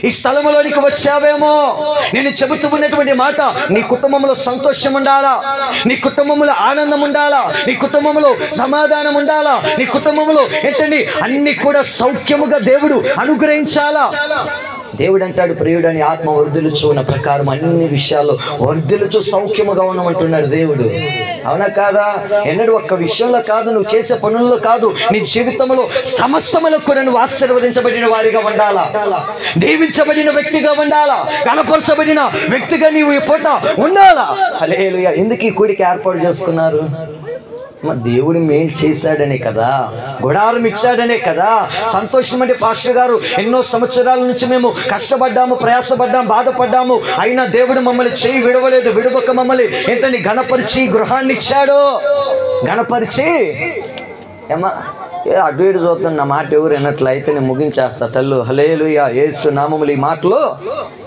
ఈ స్థలములోనికి వచ్చావేమో. నేను చెబుతూ ఉన్నటువంటి మాట, నీ కుటుంబంలో సంతోషం ఉండాలా, నీ కుటుంబంలో ఆనందం ఉండాలా, నీ కుటుంబంలో సమాధానం ఉండాలా, నీ కుటుంబంలో ఏంటండి అన్ని కూడా సౌఖ్యముగా దేవుడు అనుగ్రహించాలా. దేవుడు అంటాడు, ప్రియుడని ఆత్మ వర్ధిల్లుచు ఉన్న ప్రకారం అన్ని విషయాల్లో వర్ధిల్లుచు సౌఖ్యముగా ఉండమంటున్నాడు దేవుడు. అవునా కాదా? ఎన్నడూ ఒక్క విషయంలో కాదు, నువ్వు చేసే పనుల్లో కాదు, నీ జీవితంలో సమస్తములో కూడా నువ్వు ఆశీర్వదించబడిన వారిగా ఉండాలా, దీవించబడిన వ్యక్తిగా ఉండాలా, కనపరచబడిన వ్యక్తిగా నీవు ఈ పూట ఉండాలా. హల్లెలూయా. ఎందుకు ఈ కూడికి ఏర్పాటు చేసుకున్నారు? దేవుడు మేలు చేశాడనే కదా, గుడారం ఇచ్చాడనే కదా. సంతోషం అంటే పాస్టర్ గారు ఎన్నో సంవత్సరాల నుంచి మేము కష్టపడ్డాము, ప్రయాసపడ్డాము, బాధపడ్డాము, అయినా దేవుడు మమ్మల్ని చేయి విడవలేదు, విడవక మమ్మల్ని ఏంటని గణపరిచి గృహాన్ని ఇచ్చాడు. గణపరిచి ఏమా అటు ఇటు చూస్తున్న నా మాట ఎవరు వినట్లయితే నేను ముగించేస్తా తల్లు. హల్లెలూయా. యేసు నామములు ఈ మాటలు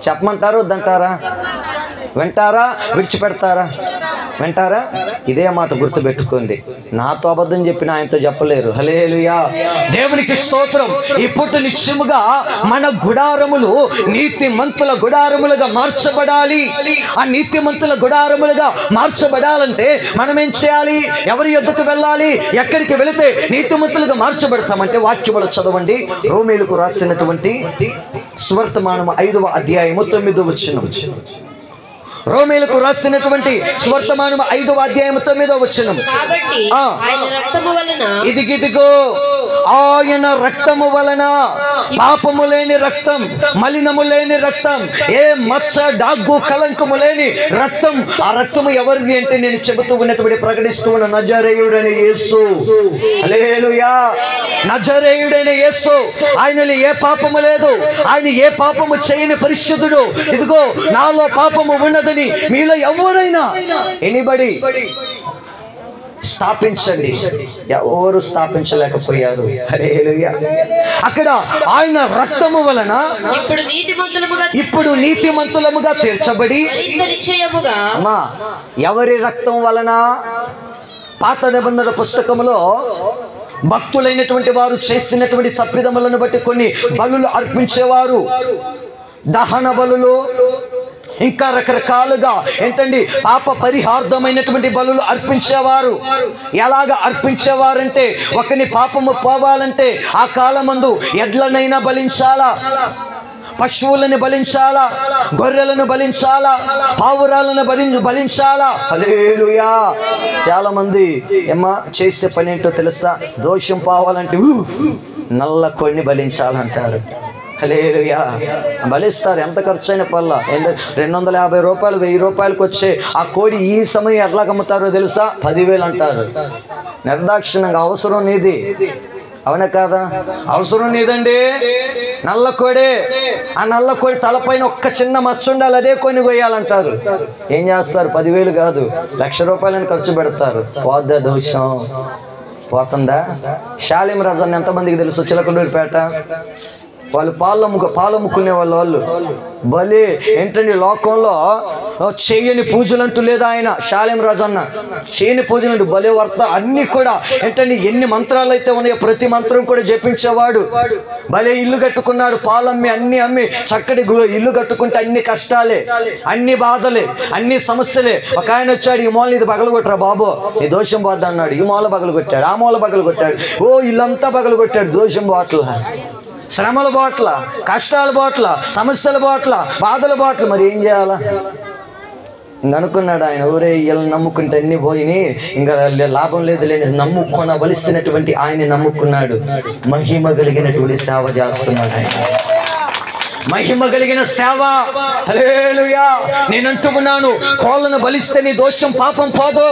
చెప్పమంటారా వద్దంటారా? వింటారా? విడిచిపెడతారా? వింటారా? ఇదే మాట గుర్తుపెట్టుకోండి. నాతో అబద్ధం చెప్పిన ఆయనతో చెప్పలేరు. హల్లెలూయా. దేవునికి స్తోత్రం. ఇప్పుడు నిశ్చయముగా మన గుడారములు నీతిమంతుల గుడారములుగా మార్చబడాలి. ఆ నీతిమంతుల గుడారములుగా మార్చబడాలంటే మనం ఏం చేయాలి? ఎవరి యొద్దకు వెళ్ళాలి? ఎక్కడికి వెళితే నీతిమంతులుగా మార్చబడతామంటే వాక్యములు చదవండి. రోమీయులకు రాసినటువంటి సువర్తమానము 5వ అధ్యాయము 9వ వచనం. రోమీయులకు రాసినటువంటి సువర్తమానము 5వ అధ్యాయము 9వ వచనం. కాబట్టి ఆయన రక్తము వలన, ఇదిగిదిగో ఆయన రక్తము వలన, పాపము లేని రక్తం, మలినము లేని రక్తం, ఏ మచ్చ డాగ్గు కలంకము లేని రక్తం. ఆ రక్తము ఎవరిది అంటే నేను చెబుతూ ఉన్నటువంటి ప్రకటిస్తూ ఉన్న నజరేయుడైన యేసు. హల్లెలూయా. నజరేయుడైన యేసు, ఆయనలో ఏ పాపము లేదు, ఆయన ఏ పాపము చేయని పరిశుద్ధుడు. ఇదిగో నాలో పాపము ఉన్నదని మీలో ఎవరైనా ఎనిబడి స్థాపించండి. ఎవరు స్థాపించలేకపోయారు. హల్లెలూయా. అక్కడ ఆయన రక్తము వలన ఇప్పుడు నీతిమంతులముగా తీర్చబడి, అమ్మా ఎవరి రక్తం వలన? పాత నిబంధన పుస్తకములో భక్తులైనటువంటి వారు చేసినటువంటి తప్పిదములను బట్టి కొన్ని బలులు అర్పించేవారు. దహన బలులు, ఇంకా రకరకాలుగా ఏంటండి పాప పరిహార్థమైనటువంటి బలులు అర్పించేవారు. ఎలాగ అర్పించేవారంటే, ఒకని పాపము పోవాలంటే ఆ కాలమందు ఎడ్లనైనా బలించాలా, పశువులను బలించాలా, గొర్రెలను బలించాలా, పావురాలను బలించాలా. హల్లెలూయా. చాలా మంది ఏమా చేసే పని ఏంటో తెలుసా? దోషం పోవాలంటే నల్ల కోడిని బలించాలంటారు. హల్లెలూయా. బలిస్తారు. ఎంత ఖర్చు అయిన పర్లా. 250 రూపాయలు 1000 రూపాయలకు వచ్చే ఆ కోడి ఈ సమయం ఎట్లా అమ్ముతారో తెలుసా? 10,000 అంటారు. నిర్దాక్షిణంగా. అవసరం నీది, అవునా కాదా? అవసరం నీదండి. నల్ల కోడే. ఆ నల్ల కోడి తలపైన ఒక్క చిన్న మచ్చ ఉండాలి, అదే కోడిని కొయ్యాలంటారు. ఏం చేస్తారు? 10,000 కాదు, 1,00,000 రూపాయలని ఖర్చు పెడతారు. పోద్దా దోషం? పోతుందా? శాలిం రాజాన్ని ఎంతమందికి తెలుసు? చిలకలూరిపేట. వాళ్ళు పాలమ్ముకునే వాళ్ళు బలి ఏంటండి, లోకంలో చేయని పూజలు అంటూ లేదా. ఆయన శాలిం రాజు అన్న చేయని పూజలు అంటూ బలి వర్త అన్ని కూడా ఏంటండి, ఎన్ని మంత్రాలు అయితే ఉన్నాయో ప్రతి మంత్రం కూడా జపించేవాడు. భలే ఇల్లు కట్టుకున్నాడు. పాలమ్మి అన్ని అమ్మి చక్కటి ఇల్లు కట్టుకుంటే అన్ని కష్టాలే, అన్ని బాధలే, అన్ని సమస్యలే. ఒక ఆయన వచ్చాడు, ఈ మూల ఇది పగలు కొట్టరా బాబు, ఈ దోషం పోద్దా అన్నాడు. ఈ మూల పగలు కొట్టాడు, ఆ మూల పగలు కొట్టాడు. ఓ ఇల్లంతా పగలు కొట్టాడు. దోషం బాట్ల, శ్రమల బాట్ల, కష్టాల బాట్ల, సమస్యల బాట్ల, బాధల బాట్ల. మరి ఏం చేయాలా? అనుకున్నాడు ఆయన, ఊరే వీళ్ళని నమ్ముకుంటే అన్ని పోయినాయి, ఇంకా లాభం లేదు లేని నమ్ముకొనవలసినటువంటి ఆయన నమ్ముకున్నాడు. మహిమ కలిగినటువంటి సేవ చేస్తున్నాడు ఆయన. మహిమ కలిగిన సేవ. హల్లెలూయా. నేను అంటున్నాను, కోళ్ళను బలిస్తే నీ దోషం పాపం పోదు,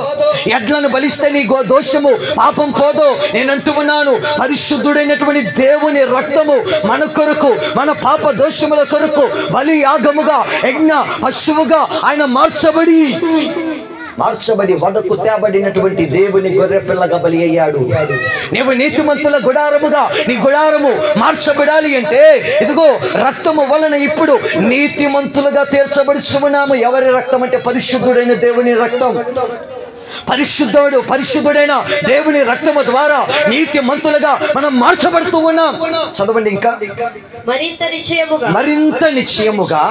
ఎడ్లను బలిస్తే నీ దోషము పాపం పోదు. నేను అంటున్నాను, పరిశుద్ధుడైనటువంటి దేవుని రక్తము మన కొరకు, మన పాప దోషముల కొరకు బలి యాగముగా, యజ్ఞ పశువుగా ఆయన మార్చబడి వదకు తేబడినటువంటి దేవుని గొర్రె పిల్లగా బలి అయ్యాడు. నీవు నీతిమంతుల గుడారముగా నీ గుడారము మార్చబడాలి అంటే ఇదిగో రక్తము వలన ఇప్పుడు నీతిమంతులుగా తీర్చబడుచున్నాము. ఎవరి రక్తం అంటే పరిశుద్ధుడైన దేవుని రక్తం. పరిశుద్ధుడైన దేవుని రక్తము ద్వారా నీతి మంతులుగా మనం మార్చబడుతూ ఉన్నాం. చదవండి ఇంకా. మరింత నిశ్చయముగా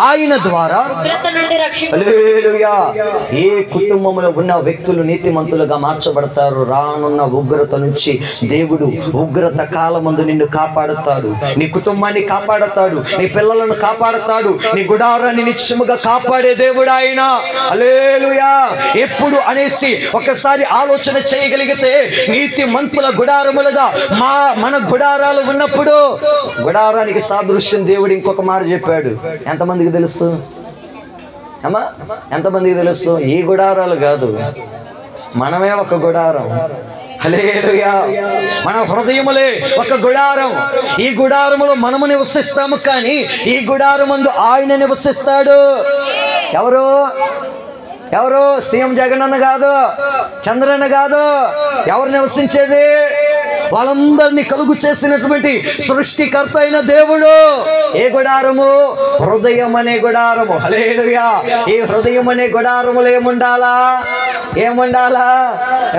ఆయన ద్వారా హల్లెలూయా. ఏ కుటుంబంలో ఉన్న వ్యక్తులు నీతిమంతులుగా మార్చబడతారు. రానున్న ఉగ్రత నుంచి దేవుడు ఉగ్రత కాలమందు నిన్ను కాపాడుతాడు, నీ కుటుంబాన్ని కాపాడుతాడు, నీ పిల్లలను కాపాడుతాడు, నీ గుడారాన్ని నిశ్చయముగా కాపాడే దేవుడు ఆయన. హల్లెలూయా. ఎప్పుడు అనేసి ఒకసారి ఆలోచన చేయగలిగితే నీతి మంతుల గుడారములుగా మన గుడారాలు ఉన్నప్పుడు, గుడారానికి సాదృశ్యం దేవుడు ఇంకొక మాట చెప్పాడు. ఎంతమందికి తెలుసు అమ్మా? ఎంతమందికి తెలుసు? ఈ గుడారాలు కాదు, మనమే ఒక గుడారం. హల్లెలూయా. మన హృదయములే ఒక గుడారం. ఈ గుడారములో మనము నివసిస్తాము, కానీ ఈ గుడారమందు ఆయన నివసిస్తాడు. ఎవరు? సీఎం జగన్ అన్న కాదు, చంద్రన్న కాదు. ఎవరు నివసించేది? వాళ్ళందరినీ కలుగు చేసినటువంటి సృష్టికర్త అయిన దేవుడు. ఏ గుడారము? హృదయం అనే గుడారము. హల్లెలూయా. ఈ హృదయం అనే గుడారములో ఏముండాలా?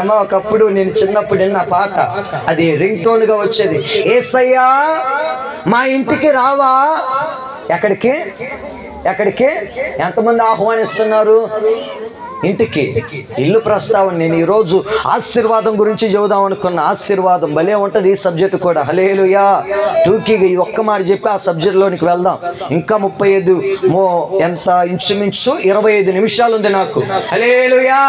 ఏమో ఒకప్పుడు నేను చిన్నప్పుడు విన్న పాట, అది రింగ్ టోన్ గా వచ్చేది. యేసయ్యా మా ఇంటికి రావా. ఎక్కడికి? ఎంతమంది ఆహ్వానిస్తున్నారు ఇంటికి? ఇల్లు ప్రస్తావన. నేను ఈరోజు ఆశీర్వాదం గురించి చెబుదాం అనుకున్న. ఆశీర్వాదం భలే ఉంటుంది ఈ సబ్జెక్ట్ కూడా. హల్లెలూయా. టూకీగా ఈ ఒక్క మాట చెప్పి ఆ సబ్జెక్ట్లోనికి వెళ్దాం. ఇంకా 35 ఎంత ఇంచుమించు 25 నిమిషాలు ఉంది నాకు. హల్లెలూయా.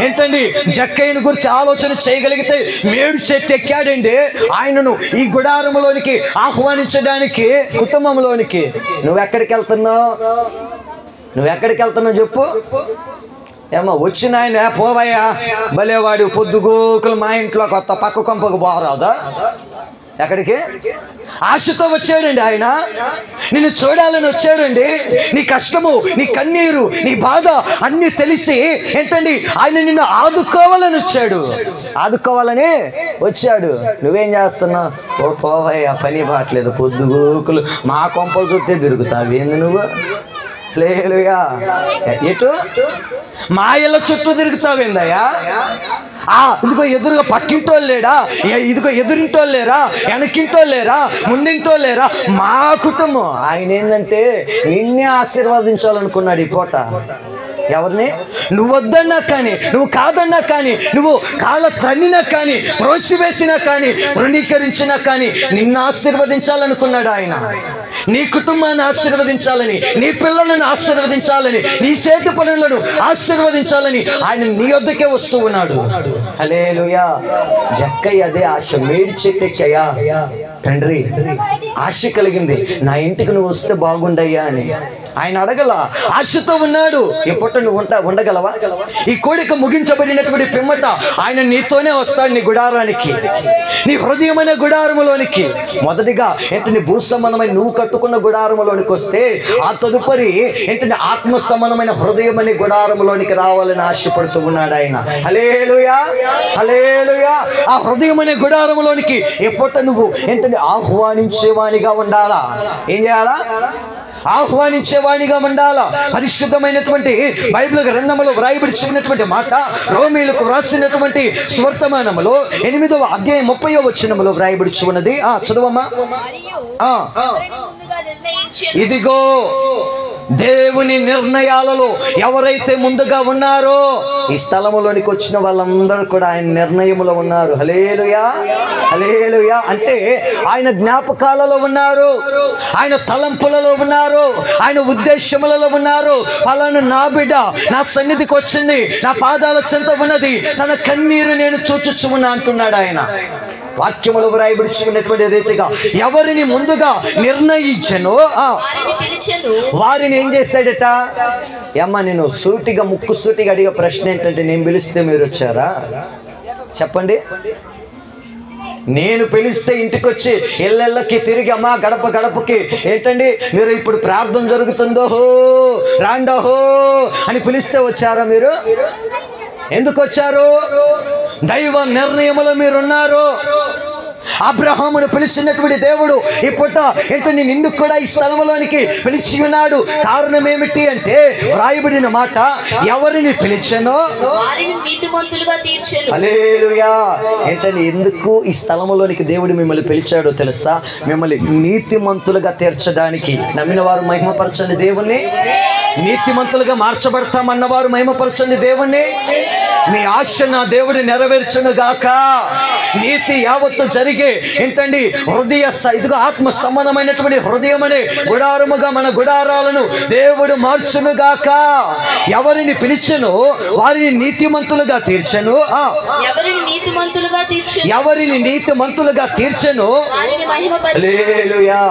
ఏంటండి, జక్కయ్యను గురించి ఆలోచన చేయగలిగితే మేడు చెట్టు ఎక్కాడండి. ఆయనను ఈ గుడారంలోనికి ఆహ్వానించడానికి, కుటుంబంలోనికి. నువ్వెక్కడికి వెళ్తున్నావు చెప్పు. ఏమో వచ్చిన ఆయన పోవయ్యా భలేవాడు పొద్దుగోకులు మా ఇంట్లో కొత్త పక్క కొంపకు పోరాదా? ఎక్కడికి? ఆశతో వచ్చాడండి ఆయన. నిన్ను చూడాలని వచ్చాడండి. నీ కష్టము, నీ కన్నీరు, నీ బాధ అన్ని తెలిసి ఏంటండి ఆయన నిన్ను ఆదుకోవాలని వచ్చాడు. నువ్వేం చేస్తున్నావు? ఓ పోవయ్యా పని బాట్లేదు, పొద్దుగోకులు మా కొంపలు చుట్టే తిరుగుతావు. ఏంది నువ్వు? హల్లెలూయా. ఎటు? మా ఇళ్ళ చుట్టూ తిరుగుతావేందయ్యా? ఇదిగో ఎదురుగా పక్కింటోళ్ళు లేడా? ఇదిగో ఎదురింటోళ్ళు లేరా? వెనకింటోళ్ళు లేరా? ముందింటోళ్ళు లేరా? మా కుటుంబం. ఆయన ఏంటంటే నిన్నే ఆశీర్వదించాలనుకున్నాడు ఈ పూట. ఎవరిని? నువ్వు వద్దన్నా కానీ, నువ్వు కాదన్నా కానీ, నువ్వు కాళ్ళ త్రన్నినా కానీ, త్రోసివేసినా కానీ, తృణీకరించినా కానీ నిన్ను ఆశీర్వదించాలనుకున్నాడు ఆయన. నీ కుటుంబాన్ని ఆశీర్వదించాలని, నీ పిల్లలను ఆశీర్వదించాలని, నీ చేతి పనులను ఆశీర్వదించాలని ఆయన నీ వద్దకే వస్తూ ఉన్నాడు. హల్లెలూయా. జక్కయ్య అదే ఆశ. మేడి చెట్టెక్కయ్యా తండ్రి, ఆశ కలిగింది, నా ఇంటికి నువ్వు వస్తే బాగుండయ్యా అని. ఆయన అడగల, ఆశతో ఉన్నాడు. ఎప్పటి నువ్వు ఉండగలవా? ఈ కోడిక ముగించబడినటువంటి పిమ్మట ఆయన నీతోనే వస్తాడు నీ గుడారానికి, నీ హృదయమైన గుడారములోనికి. మొదటిగా ఏంటంటే భూ సంబంధమైన నువ్వు కట్టుకున్న గుడారములోనికి వస్తే, ఆ తదుపరి ఏంటంటే ఆత్మ సంబంధమైన హృదయమనే గుడారములోనికి రావాలని ఆశపడుతూ ఉన్నాడు ఆయన. హల్లెలూయా. ఆ హృదయమనే గుడారములోనికి ఎప్పటి నువ్వు ఏంటంటే ఆహ్వానించేవానిగా ఉండాలా. ఏం చేయాలా? ఆహ్వానించేవాడిగా ఉండాలా. పరిశుద్ధమైనటువంటి బైబిల్ గ్రంథములో వ్రాయబడినటువంటి మాట రోమీయులకు వ్రాసినటువంటి సువర్తమానములో 8వ అధ్యాయం 30వ వచనములో వ్రాయబడి ఉన్నది. చదవమ్మా. ఇదిగో దేవుని నిర్ణయాలలో ఎవరైతే ముందుగా ఉన్నారో, ఈ స్థలములోనికి వచ్చిన వాళ్ళందరూ కూడా ఆయన నిర్ణయములో ఉన్నారు. హల్లెలూయా. అంటే ఆయన జ్ఞాపకాలలో ఉన్నారు, ఆయన తలంపులలో ఉన్నారు, ఆయన ఉద్దేశములలో ఉన్నారు. అలాను నా బిడ్డ నా సన్నిధికి వచ్చింది, నా పాదాల చెంత ఉన్నది, తన కన్నీరు నేను చూచుచున్నా అంటున్నాడు ఆయన. వాక్యములో వ్రాయబడినటువంటి రీతిగా ఎవరిని ముందుగా నిర్ణయించను వారిని ఏం చేశాడట? అమ్మా, నేను ముక్కు సూటిగా అడిగే ప్రశ్న ఏంటంటే, నేను పిలిస్తే మీరు వచ్చారా? చెప్పండి. నేను పిలిస్తే ఇంటికి వచ్చి ఇళ్ళకి తిరిగి అమ్మా గడప గడపకి ఏంటండి మీరు ఇప్పుడు ప్రార్థన జరుగుతుందో రాండోహో అని పిలిస్తే వచ్చారా మీరు? ఎందుకు వచ్చారు? దైవ నిర్ణయములో మీరున్నారు. అబ్రహామును పిలిచినటువంటి దేవుడు ఈ పూట ఏంటంటే నిన్ను కూడా ఈ స్థలంలోనికి పిలిచి ఉన్నాడు. కారణం ఏమిటి అంటే వ్రాయబడిన మాట, ఎవరిని పిలిచెనో వారిని నీతిమంతులుగా తీర్చెను. హల్లెలూయా. ఏంటంటే ఎందుకు ఈ స్థలంలోనికి దేవుడు మిమ్మల్ని పిలిచాడో తెలుసా? మిమ్మల్ని నీతిమంతులుగా తీర్చడానికి. నమ్మిన వారు మహిమపరచండి దేవుణ్ణి. నీతిమంతులుగా మార్చబడతామన్నవారు మహిమపరచండి దేవుణ్ణి. మీ ఆశ నా దేవుడు నెరవేర్చును గాక. నీతి యావత్తు జరిగే ఏంటండి హృదయ ఇదిగో ఆత్మ సంబంధమైనటువంటి హృదయం అనే గుడారముగా మన గుడారాలను దేవుడు మార్చును గాక. ఎవరిని పిలిచెను వారిని నీతిమంతులుగా తీర్చెను. ఎవరిని నీతిమంతులుగా తీర్చెను ఎవరిని నీతిమంతులుగా తీర్చెను. హల్లెలూయా.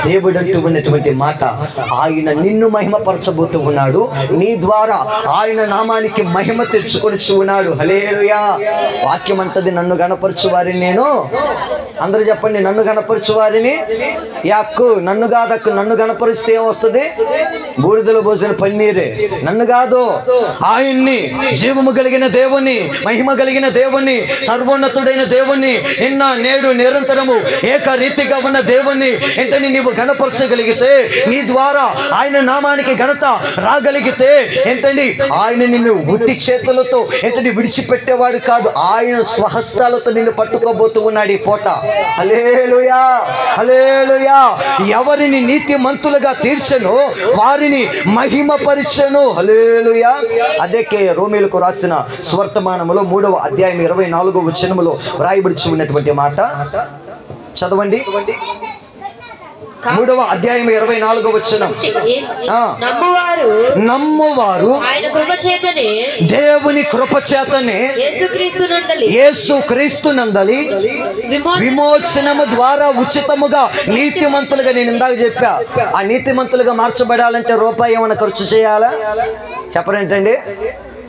దేవుడు అంటూ ఉన్నటువంటి మాట, ఆయన నిన్ను మహిమపరచబోతూ ఉన్నాడు. నీ ద్వారా ఆయన నామానికి మహిమ తెచ్చుకొని ఉన్నాడు. హల్లెలూయా. వాక్యం అంటది, నన్ను గణపరచు వారిని నేను, అందరూ చెప్పండి, నన్ను గణపరచు వారిని యాక్కు. నన్ను కాదక్కు, నన్ను గణపరిస్తే ఏమొస్తుంది? బూడిదలో పోసిన పన్నీరే. నన్ను కాదు, ఆయన్ని, జీవము కలిగిన దేవుణ్ణి, మహిమ కలిగిన దేవుణ్ణి, సర్వోన్నతుడైన దేవుణ్ణి, నిన్న నేడు నిరంతరము ఏకరీతిగా ఉన్న దేవుణ్ణి ఏంటని నీవు గణపరచగలిగితే, నీ ద్వారా ఆయన నామానికి ఘనత రాగలిగితే ఏంటండి ఆయన నిన్ను ఉట్టి చేతులతో ఏంటంటే విడిచిపెట్టేవాడు కాదు. ఆయన స్వహస్తాలతో నిన్ను పట్టుకోబోతూ ఉన్నాడు ఈ పూట. హల్లెలూయా, హల్లెలూయా. ఎవరిని నీతిమంతులుగా తీర్చెను వారిని మహిమపరిచెను. హల్లెలూయా. అదే రోమీయులకు రాసిన స్వర్తమానములో 3వ అధ్యాయం 24వ వచనములో వ్రాయబడి ఉన్నటువంటి మాట చదవండి. 3వ అధ్యాయం 24వ వచనం. నమ్మువారు ఆయన కృప చేతనే, దేవుని కృప చేతనే యేసుక్రీస్తునందలి విమోచనము ద్వారా ఉచితముగా నీతిమంతులుగా, నేను ఇందాక చెప్పా, ఆ నీతిమంతులుగా మార్చబడాలంటే రూపాయి ఏమైనా ఖర్చు చేయాలా? చెప్పరేంటండి?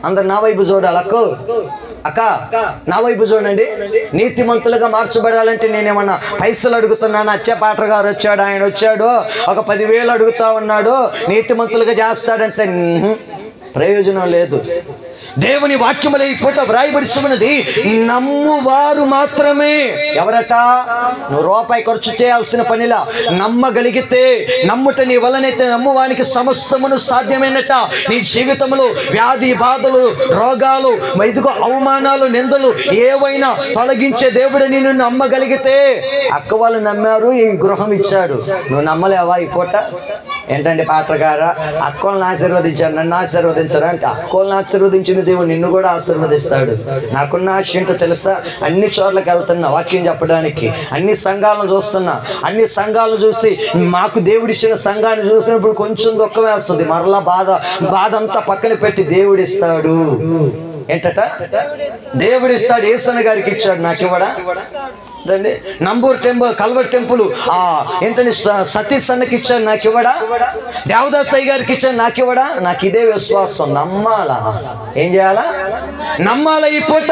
అందరు నా వైపు చూడాలి. అక్క నా వైపు చూడండి. నీతిమంతులుగా మార్చబడాలంటే నేనేమన్నా పైసలు అడుగుతున్నాను? అచ్చే పాటర్ గారు వచ్చాడు, ఆయన వచ్చాడు, ఒక 10,000 అడుగుతా ఉన్నాడు, నీతిమంతులుగా చేస్తాడంటే ప్రయోజనం లేదు. దేవుని వాక్యములో ఈ పూట వ్రాయబడి ఉన్నది, నమ్మువారు మాత్రమే. ఎవరట? నువ్వు రూపాయి ఖర్చు చేయాల్సిన పనిలా. నమ్మగలిగితే, నమ్ముట నీ వలనైతే నమ్మువానికి సమస్తమును సాధ్యమైనట. నీ జీవితంలో వ్యాధి బాధలు, రోగాలు, ఇదిగో అవమానాలు, నిందలు ఏవైనా తొలగించే దేవుడు నిన్ను నమ్మగలిగితే. అక్క వాళ్ళు నమ్మారు, ఈ గృహం ఇచ్చాడు. నువ్వు నమ్మలేవా ఈ పూట? ఏంటంటే పాత్ర గారా, అక్కోళ్ళని ఆశీర్వదించారు, నన్ను ఆశీర్వదించారు అంటే, అక్కోళ్ళని ఆశీర్వదించిన దేవుడు నిన్ను కూడా ఆశీర్వదిస్తాడు. నాకున్న ఆశ ఏంటో తెలుసా? అన్ని చోట్లకి వెళ్తున్నా వాక్యం చెప్పడానికి, అన్ని సంఘాలను చూస్తున్నా. అన్ని సంఘాలను చూసి మాకు దేవుడిచ్చిన సంఘాన్ని చూసినప్పుడు కొంచెం దుఃఖం వేస్తుంది. మరలా బాధ అంతా పక్కన పెట్టి దేవుడిస్తాడు. ఏంటట? దేవుడిస్తాడు. ఏసన్న గారికి ఇచ్చాడు, నాకు ఇవ్వడా? రండి. నంబూర్ టెంపుల్, కల్వర్ టెంపుల్ ఏంటంటే సతీష్ అన్నకి ఇచ్చాడు, నాకు ఇవ్వడా? దేవదాసయ్య గారికి ఇచ్చాడు, నాకు ఇవ్వడా? నాకు ఇదే విశ్వాసం. నమ్మాలా? ఏం చేయాలా? నమ్మాలా. ఈ పూట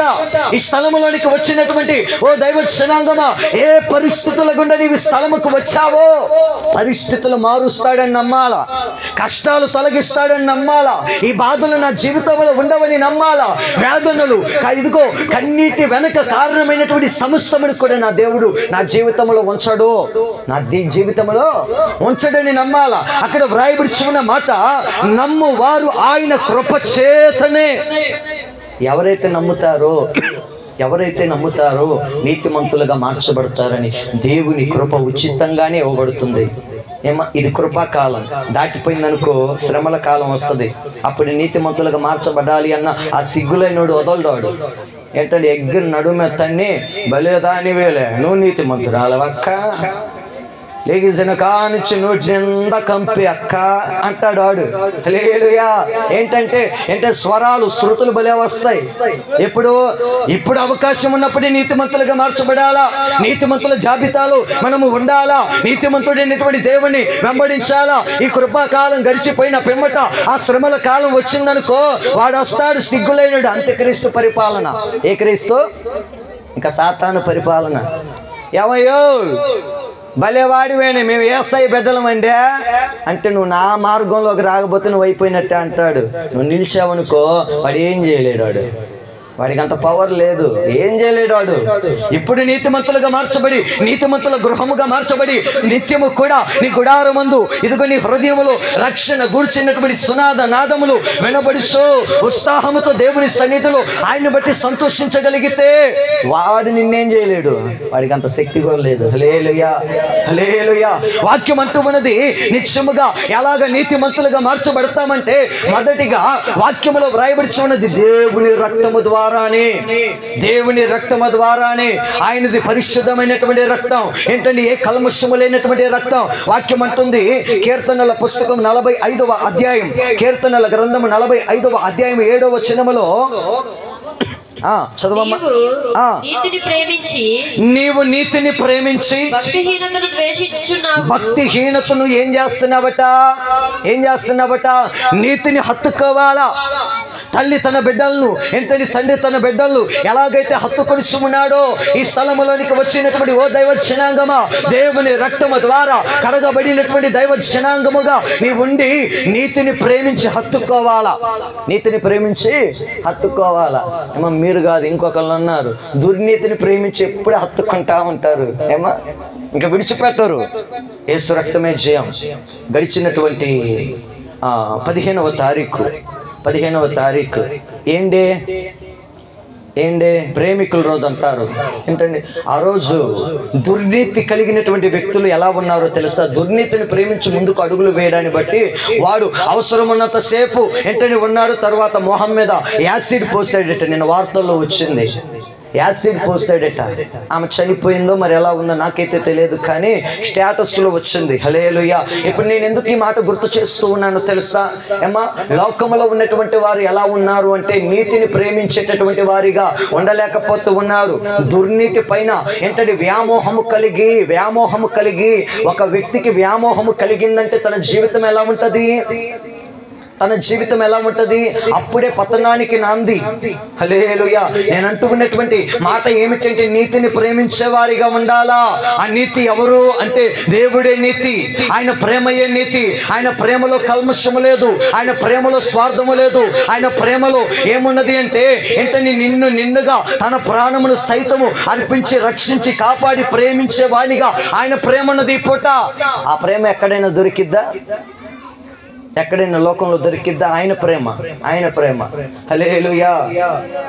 ఈ స్థలంలోనికి వచ్చినటువంటి ఓ దైవ జనాంగమా, ఏ పరిస్థితుల గుండా నీవు స్థలముకు వచ్చావో పరిస్థితులు మారుస్తాడని నమ్మాలా. కష్టాలు తొలగిస్తాడని నమ్మాలా. ఈ బాధలు నా జీవితంలో ఉండవని నమ్మాలా. వేదనలు, ఇదిగో కన్నీటి వెనక కారణమైనటువంటి సమస్తమును కూడా నా దేవుడు నా జీవితంలో ఉంచడు, నా జీవితంలో ఉంచడని నమ్మాలా. అక్కడ వ్రాయబడి ఉన్న మాట, నమ్మువారు ఆయన కృప చేతనే. ఎవరైతే నమ్ముతారో నీతిమంతులుగా మార్చబడతారని దేవుని కృప ఉచితంగానే ఇవ్వబడుతుంది. ఇది కృపాకాలం. దాటిపోయిందనుకో శ్రమల కాలం వస్తుంది. అప్పుడు నీతిమంతులుగా మార్చబడాలి అన్న ఆ సిగ్గులైనోడు వదలడాడు. ఏంటంటే ఎగ్గురు నడుమే తన్ని బలేదాని వేలే, నువ్వు నీతిమంతురాలవక్క, లేగిసిన కానిచ్చి నోటి నిండా కంపి అక్క అంటాడు వాడు. హల్లెలూయా. ఏంటంటే స్వరాలు, శృతులు భలే వస్తాయి. ఇప్పుడు అవకాశం ఉన్నప్పుడే నీతిమంతులుగా మార్చబడాలా. నీతిమంతుల జాబితాలో మనము ఉండాలా. నీతిమంతుడైనటువంటి దేవుణ్ణి వెంబడించాలా. ఈ కృపాకాలం గడిచిపోయిన పిమ్మట ఆ శ్రమల కాలం వచ్చిందనుకో, వాడు వస్తాడు సిగ్గులైనడు. అంత్యక్రీస్తు పరిపాలన. ఏ క్రీస్తు? ఇంకా సాతాను పరిపాలన. ఏమయ్యో భలేవాడివేనే, మేము ఏసై బిడ్డలమండి అంటే, నువ్వు నా మార్గంలోకి రాకపోతే నువ్వు అయిపోయినట్టే అంటాడు. నువ్వు నిలిచావనుకో వాడు ఏం చేయలేడు. వాడు వాడికి అంత పవర్ లేదు, ఏం చేయలేడు వాడు. ఇప్పుడు నీతిమంతులుగా మార్చబడి, నీతిమంతుల గృహముగా మార్చబడి, నిత్యము కూడా నీ గుడారమందు ఇదిగో నీ హృదయములో రక్షణ గూర్చినటువంటి సునాద నాదములు వినబడుచు ఉత్సాహముతో దేవుని సన్నిధిలో ఆయన్ని బట్టి సంతోషించగలిగితే వాడు నిన్నేం చేయలేడు. వాడికి అంత శక్తి కూడా లేదు. హల్లెలూయా, హల్లెలూయా. వాక్యం అంటూ ఉన్నది నిత్యముగా ఎలాగ నీతిమంతులుగా మార్చబడతామంటే, మొదటిగా వాక్యములో వ్రాయబడి ఉన్నది దేవుని రక్తము ద్వారానే, దేవుని రక్తము ద్వారానే. ఆయనది పరిశుద్ధమైనటువంటి రక్తం. ఏంటంటే ఏ కల్మషము లేనటువంటి రక్తం. వాక్యం అంటుంది కీర్తనల పుస్తకం 45వ అధ్యాయం, కీర్తనల గ్రంథము 45వ అధ్యాయం 7వ వచనములో చదవమ్మా. నీవు నీతిని ప్రేమించి భక్తిహీనతను ద్వేషించుచున్నావు. భక్తిహీనతను ఏం చేస్తున్నావట? నీతిని హత్తుకోవాలా. తల్లి తన బిడ్డలను, ఏంటంటే తండ్రి తన బిడ్డలను ఎలాగైతే హత్తుకొనిచున్నాడో, ఈ స్థలములోనికి వచ్చినటువంటి ఓ దైవ జనాంగమా, దేవుని రక్తము ద్వారా కడగబడినటువంటి దైవ జనాంగముగా నీ ఉండి నీతిని ప్రేమించి హత్తుకోవాలా. నీతిని ప్రేమించి హత్తుకోవాలా. మీరు కాదు, ఇంకొకళ్ళు ఉన్నారు, దుర్నీతిని ప్రేమించి ఎప్పుడు హత్తుకుంటా ఉంటారు. ఏమా ఇంకా విడిచిపెట్టరు. యేసు రక్తమే జయం. గడిచినటువంటి 15వ తారీఖు ఏండే ప్రేమికుల రోజు అంటారు. ఏంటండి ఆ రోజు దుర్నీతి కలిగినటువంటి వ్యక్తులు ఎలా ఉన్నారో తెలుసా? దుర్నీతిని ప్రేమించి ముందుకు అడుగులు వేయడాన్ని బట్టి వాడు అవసరం ఉన్నంత సేపు ఏంటని ఉన్నాడు. తర్వాత మొహం మీద యాసిడ్ పోసాడట. నిన్న వార్తల్లో వచ్చింది, యాసిడ్ పోసాడట. ఆమె చనిపోయిందో మరి ఎలా ఉందో నాకైతే తెలియదు, కానీ స్టేటస్లో వచ్చింది. హల్లెలూయా. ఇప్పుడు నేను ఎందుకు ఈ మాట గుర్తు చేస్తూ ఉన్నాను తెలుసా? ఏమా, లోకములో ఉన్నటువంటి వారు ఎలా ఉన్నారు అంటే నీతిని ప్రేమించేటటువంటి వారిగా ఉండలేకపోతూ ఉన్నారు. దుర్నీతి పైన ఏంటంటే వ్యామోహము కలిగి ఒక వ్యక్తికి వ్యామోహము కలిగిందంటే తన జీవితం ఎలా ఉంటుంది? అప్పుడే పతనానికి నాంది. హల్లెలూయా. నేను అంటున్నటువంటి మాట ఏమిటంటే నీతిని ప్రేమించే వారిగా ఉండాలా. ఆ నీతి ఎవరు అంటే దేవుడే నీతి. ఆయన ప్రేమయే నీతి. ఆయన ప్రేమలో కల్మషము లేదు, ఆయన ప్రేమలో స్వార్థము లేదు. ఆయన ప్రేమలో ఏమున్నది అంటే ఏంటని నిన్నుగా తన ప్రాణమును సైతము అర్పించి రక్షించి కాపాడి ప్రేమించే వాడిగా ఆయన ప్రేమ ఉన్నది. పూట ఆ ప్రేమ ఎక్కడైనా దొరికిద్దా? ఎక్కడైనా లోకంలో దొరికిద్దా? ఆయన ప్రేమ. హల్లెలూయా.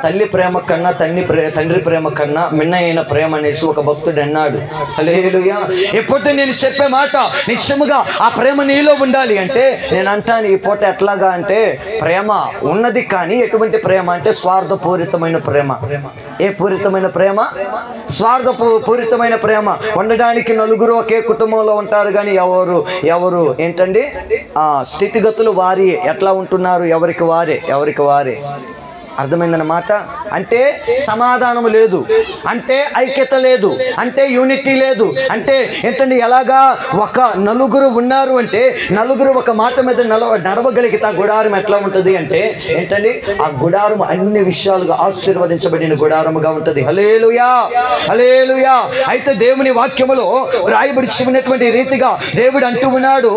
తల్లి ప్రేమ కన్నా తండ్రి ప్రేమ కన్నా మిన్నైన ప్రేమ అనేసి ఒక భక్తుడు అన్నాడు. హల్లెలూయా. ఎప్పుడు నేను చెప్పే మాట నిత్యముగా ఆ ప్రేమ నీలో ఉండాలి అంటే నేను అంటాను ఈ పూట ఎట్లాగా అంటే ప్రేమ ఉన్నది, కానీ ఎటువంటి ప్రేమ అంటే స్వార్థపూరితమైన ప్రేమ. ఏ పూరితమైన ప్రేమ? స్వార్థపూరితమైన ప్రేమ. ఉండడానికి నలుగురు ఒకే కుటుంబంలో ఉంటారు, కానీ ఎవరు ఏంటండి స్థితిగతులు వారి ఎట్లా ఉంటున్నారు, ఎవరికి వారే. అర్థమైందన్నమాట. అంటే సమాధానం లేదు, అంటే ఐక్యత లేదు, అంటే యూనిటీ లేదు. అంటే ఏంటండి ఎలాగా ఒక నలుగురు ఉన్నారు అంటే నలుగురు ఒక మాట మీద నడవగలిగితే ఆ గుడారం ఎట్లా ఉంటుంది అంటే ఏంటండి ఆ గుడారం అన్ని విషయాలుగా ఆశీర్వదించబడిన గుడారముగా ఉంటుంది. హల్లెలూయా, హల్లెలూయా. అయితే దేవుని వాక్యములో రాయబడి ఉన్నటువంటి రీతిగా దేవుడు అంటూ ఉన్నాడు,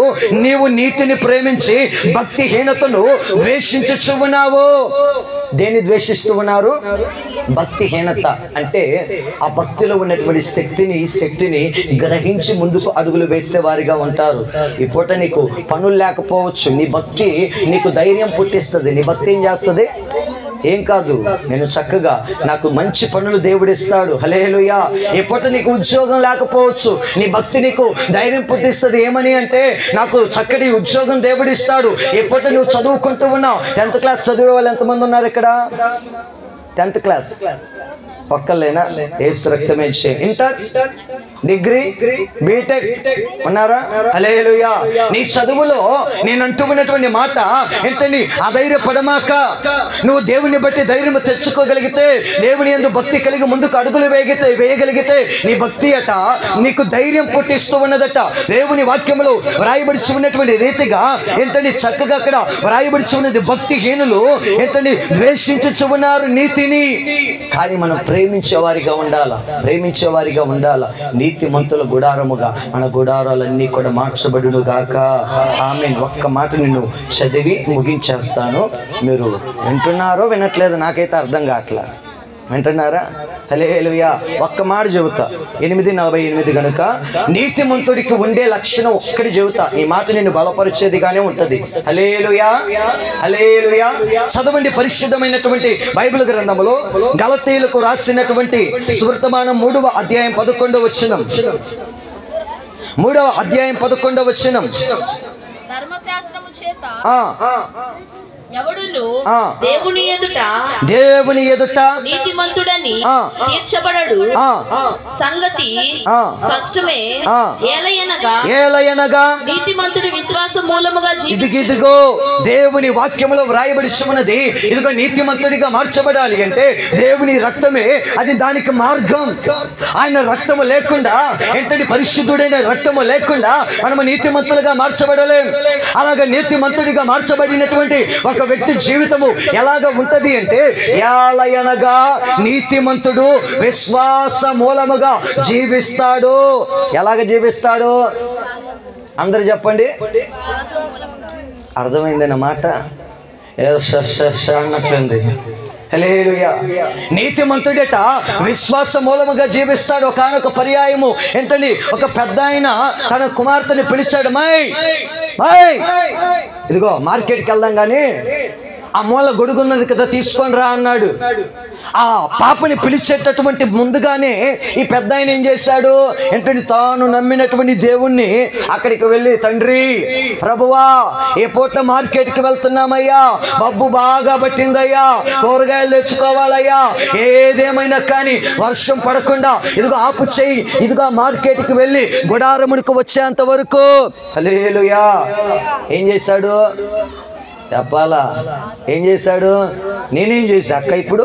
నీవు నీతిని ప్రేమించి భక్తిహీనతను ద్వేషించుచు ఉన్నావు. దేన్ని ద్వేషిస్తూ ఉన్నారు? భక్తిహీనత. అంటే ఆ భక్తిలో ఉన్నటువంటి శక్తిని గ్రహించి ముందుకు అడుగులు వేసేవారిగా ఉంటారు. ఈ పూట నీకు పనులు లేకపోవచ్చు, నీ భక్తి నీకు ధైర్యం పుట్టిస్తుంది. నీ భక్తి ఏం చేస్తుంది? ఏం కాదు, నేను చక్కగా నాకు మంచి పనులు దేవుడిస్తాడు. హల్లెలూయా. ఈ పూట నీకు ఉద్యోగం లేకపోవచ్చు, నీ భక్తి నీకు ధైర్యం పుట్టిస్తుంది. ఏమని అంటే నాకు చక్కటి ఉద్యోగం దేవుడిస్తాడు. ఈ పూట నువ్వు చదువుకుంటూ ఉన్నావు. 10th క్లాస్ చదివే వాళ్ళు ఎంతమంది ఉన్నారు ఇక్కడ? 10th class ఒక్కళ్ళేనా? యేసు రక్తమే జయం. ఇంటర్, డిగ్రీ, బీటెక్ ఉన్నారా? హల్లెలూయా. నీ చదువులో నేను అంటున్నటువంటి మాట ఏంటండి అధైర్యపడమాక. నువ్వు దేవుని బట్టి ధైర్యం తెచ్చుకోగలిగితే, దేవుని యందు భక్తి కలిగి ముందుకు అడుగులు వేయగలిగితే నీ భక్తి అట నీకు ధైర్యం పుట్టిస్తూ ఉన్నదట. దేవుని వాక్యములో వ్రాయబడి ఉన్నటువంటి రీతిగా ఏంటండి చక్కగా అక్కడ వ్రాయబడి ఉన్నది, భక్తిహీనులు ఏంటండి ద్వేషించు ఉన్నారు నీతిని. కానీ మనం ప్రేమించేవారిగా ఉండాలా. నీతిమంతుల గుడారముగా మన గుడారాలన్నీ కూడా మార్చబడును గాక. ఆమేన్. ఒక్క మాట నిన్ను చదివి ముగించేస్తాను. మీరు వింటున్నారో వినట్లేదు నాకైతే అర్థం కావట్లా. వింటున్నారా? హల్లెలూయా. ఒక్క మాట చెబుతా. 8:48 కనుక నీతిమంతుడికి ఉండే లక్షణం ఒక్కటి చెబుతా. ఈ మాట నిన్ను బలపరిచేదిగానే ఉంటది. హల్లెలూయా, హల్లెలూయా. చదవండి పరిశుద్ధమైనటువంటి బైబిల్ గ్రంథములో గలతీయులకు రాసినటువంటి సువర్తమానం 3వ అధ్యాయం 11వ వచనం. 3వ అధ్యాయం 11వ వచనం. ధర్మశాస్త్రము చేత దేవుని ఎదుట నీతిమంతుడని తీర్చబడడు సంగతి స్పష్టమే. ఏలయనగా నీతిమంతుడి విశ్వాస మూలముగా ఇదిగో దేవుని వాక్యములో వ్రాయబడి ఉన్నది. ఇదిగో నీతిమంతుడిగా మార్చబడాలి అంటే దేవుని రక్తమే అది దానికి మార్గం. ఆయన రక్తము లేకుండా, ఏంటంటే పరిశుద్ధుడైన రక్తము లేకుండా మనము నీతిమంతులుగా మార్చబడలేం. అలాగే నీతిమంతుడిగా మార్చబడినటువంటి ఒక వ్యక్తి జీవితము ఎలాగ ఉంటది అంటే, ఏలయనగా నీతిమంతుడు విశ్వాస మూలముగా జీవిస్తాడు. ఎలాగ జీవిస్తాడు? అందరు చెప్పండి. అర్థమైందన్నమాట. ఏదో అన్నట్లుంది. హల్లెలూయా. నీతిమంతుడట విశ్వాస మూలముగా జీవిస్తాడు. ఒకనొక పర్యాయము ఏంటండి, ఒక పెద్ద ఆయన తన కుమార్తెని పిలిచాడు. ఇదిగో మార్కెట్కి వెళ్దాం కానీ ఆ మూల గొడుగున్నది కదా తీసుకొని రా అన్నాడు. ఆ పాపని పిలిచేటటువంటి ముందుగానే ఈ పెద్ద ఆయన ఏం చేశాడు ఏంటంటే, తాను నమ్మినటువంటి దేవుణ్ణి అక్కడికి వెళ్ళి, తండ్రి ప్రభువా ఏ పూట మార్కెట్కి వెళ్తున్నామయ్యా, బబ్బు బాగా పట్టిందయ్యా, కూరగాయలు తెచ్చుకోవాలయ్యా, ఏదేమైనా కానీ వర్షం పడకుండా ఇదిగో ఆపు చేయి, ఇదిగో మార్కెట్కి వెళ్ళి గుడారమునికి వచ్చేంత వరకు. హల్లెలూయా. ఏం చేశాడు చెప్పాలా? ఏం చేశాడు? నేనేం చేశా అక్క? ఇప్పుడు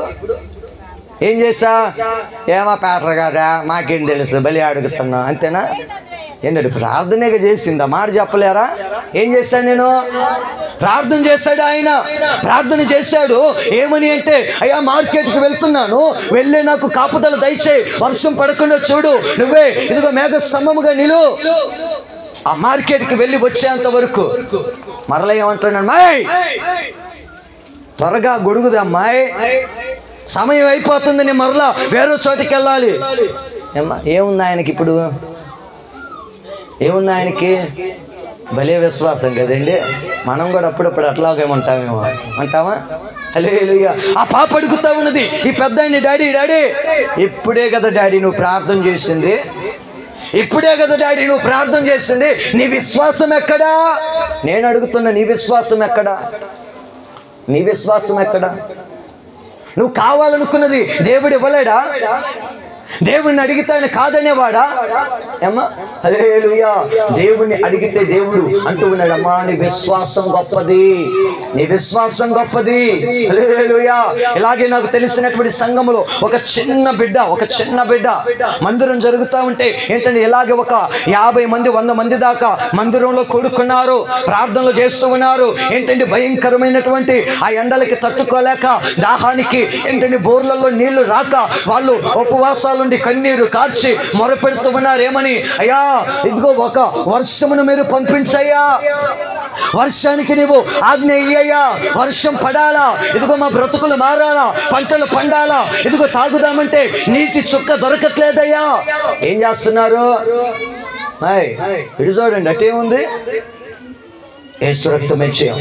ఏం చేశా? ఏమా పేటర్ గారా, మాకేం తెలుసు, బలి అడుగుతున్నా అంతేనా? ఏంటంటే ప్రార్థనగా చేసిందా? మాట చెప్పలేరా? ఏం చేశాను నేను? ప్రార్థన చేశాడు ఆయన. ప్రార్థన చేశాడు. ఏమని అంటే, అయ్యా మార్కెట్కి వెళ్తున్నాను, వెళ్ళే నాకు కాపుదల దయచేయి, వర్షం పడకుండా చూడు, నువ్వే ఇదిగో మేఘ స్తంభముగా నిలు. ఆ మార్కెట్కి వెళ్ళి వచ్చేంత వరకు మరలా ఏమంటున్నాను, మాయ్ త్వరగా గొడుగుదమ్మాయ్, సమయం అయిపోతుంది, నేను మరలా వేరే చోటికి వెళ్ళాలి. ఏమ్మా ఏముంది ఆయనకి ఇప్పుడు? ఏముంది ఆయనకి? భలే విశ్వాసం కదండి. మనం కూడా అప్పుడప్పుడు అట్లాగే ఉంటామేమో. అంటామా? హల్లెలూయా. ఆ పాప అడుగుతా ఉన్నది ఈ పెద్ద ఆయన, డాడీ డాడీ ఇప్పుడే కదా డాడీ నువ్వు ప్రార్థన చేసింది, ఇప్పుడే కదా డాడీ నువ్వు ప్రార్థన చేసింది, నీ విశ్వాసం ఎక్కడా? నేను అడుగుతున్నా, నీ విశ్వాసం ఎక్కడా? నీ విశ్వాసం ఎక్కడా? నువ్వు కావాలనుకున్నది దేవుడు ఇవ్వలేడా? దేవుణ్ణి అడిగితే ఆయన కాదనేవాడా? ఏమ్మా? హల్లెలూయా. దేవుణ్ణి అడిగితే దేవుడు అంటూ ఉన్నాడు, అమ్మా నీ విశ్వాసం గొప్పది, నీ విశ్వాసం గొప్పది. హల్లెలూయా. ఇలాగే నాకు తెలిసినటువంటి సంఘములో ఒక చిన్న బిడ్డ మందిరం జరుగుతూ ఉంటే ఏంటంటే, ఇలాగే ఒక 50 మంది 100 మంది దాకా మందిరంలో కూడుకున్నారు, ప్రార్థనలు చేస్తూ ఉన్నారు. ఏంటంటే భయంకరమైనటువంటి ఆ ఎండలకి తట్టుకోలేక, దాహానికి ఏంటంటే బోర్లలో నీళ్లు రాక వాళ్ళు ఉపవాసాలు కన్నీరు కార్చి మొరపెడుతూ ఉన్నారు. ఏమని? అయ్యా ఇదిగో ఒక వర్షమును మీరు పంపించయ్యా, వర్షానికి నీవు ఆజ్ఞ ఇయ్యయ్యా, వర్షం పడాలా, ఇదిగో మా బ్రతుకులు మారాలా, పంటలు పండాలా, ఇదిగో తాగుదామంటే నీటి చుక్క దొరకట్లేదయ్యా. ఏం చేస్తున్నారు? ఇటు చూడండి, అటేముంది? యేసు రక్తమే చేయం.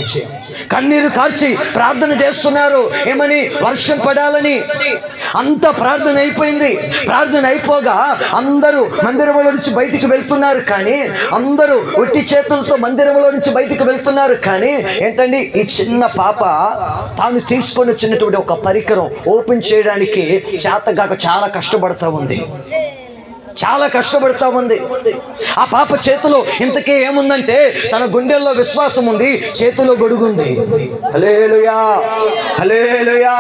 కన్నీరు కార్చి ప్రార్థన చేస్తున్నారు. ఏమని? వర్షం పడాలని. అంత ప్రార్థన అయిపోయింది. ప్రార్థన అయిపోగా అందరూ మందిరంలో నుంచి బయటికి వెళ్తున్నారు. కానీ అందరూ ఒట్టి చేతులతో మందిరంలో నుంచి బయటికి వెళ్తున్నారు. కానీ ఏంటండి, ఈ చిన్న పాప తాను తీసుకొని వచ్చినటువంటి ఒక పరికరం ఓపెన్ చేయడానికి చేతగాక చాలా కష్టపడతా ఉంది. ఆ పాప చేతిలో ఇంతకీ ఏముందంటే, తన గుండెల్లో విశ్వాసం ఉంది, చేతిలో గొడుగుంది. హల్లెలూయా, హల్లెలూయా.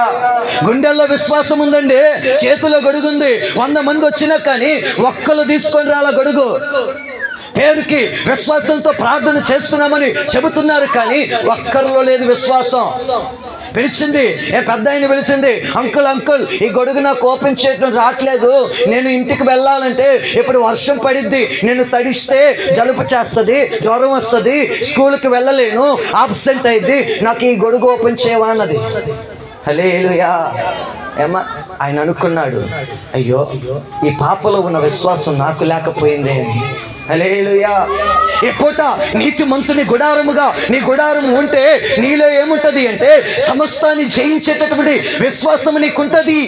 గుండెల్లో విశ్వాసం ఉందండి, చేతిలో గొడుగుంది. 100 మంది వచ్చినా కానీ ఒక్కరు తీసుకొని రాలా గొడుగు. పేరుకి విశ్వాసంతో ప్రార్థన చేస్తున్నామని చెబుతున్నారు, కానీ ఒక్కరిలో లేదు విశ్వాసం. పిలిచింది, పెద్ద ఆయన పిలిచింది, అంకుల్ అంకుల్ ఈ గొడుగు నాకు ఓపెన్ చేయడం రావట్లేదు, నేను ఇంటికి వెళ్ళాలంటే ఇప్పుడు వర్షం పడిద్ది, నేను తడిస్తే జలుబు చేస్తుంది, జ్వరం వస్తుంది, స్కూల్కి వెళ్ళలేను, ఆబ్సెంట్ అయింది, నాకు ఈ గొడుగు ఓపెన్ చేయవా అన్నది. హల్లెలూయా. ఏమా ఆయన అనుకున్నాడు, అయ్యో ఈ పాపలో ఉన్న విశ్వాసం నాకు లేకపోయిందే అని. హల్లెలూయా. ఈ పూట నీతిమంతుని గుడారముగా నీ గుడారం ఉంటే నీలో ఏముంటది అంటే సమస్తాన్ని జయించేటటువంటి విశ్వాసం నీకుంటది.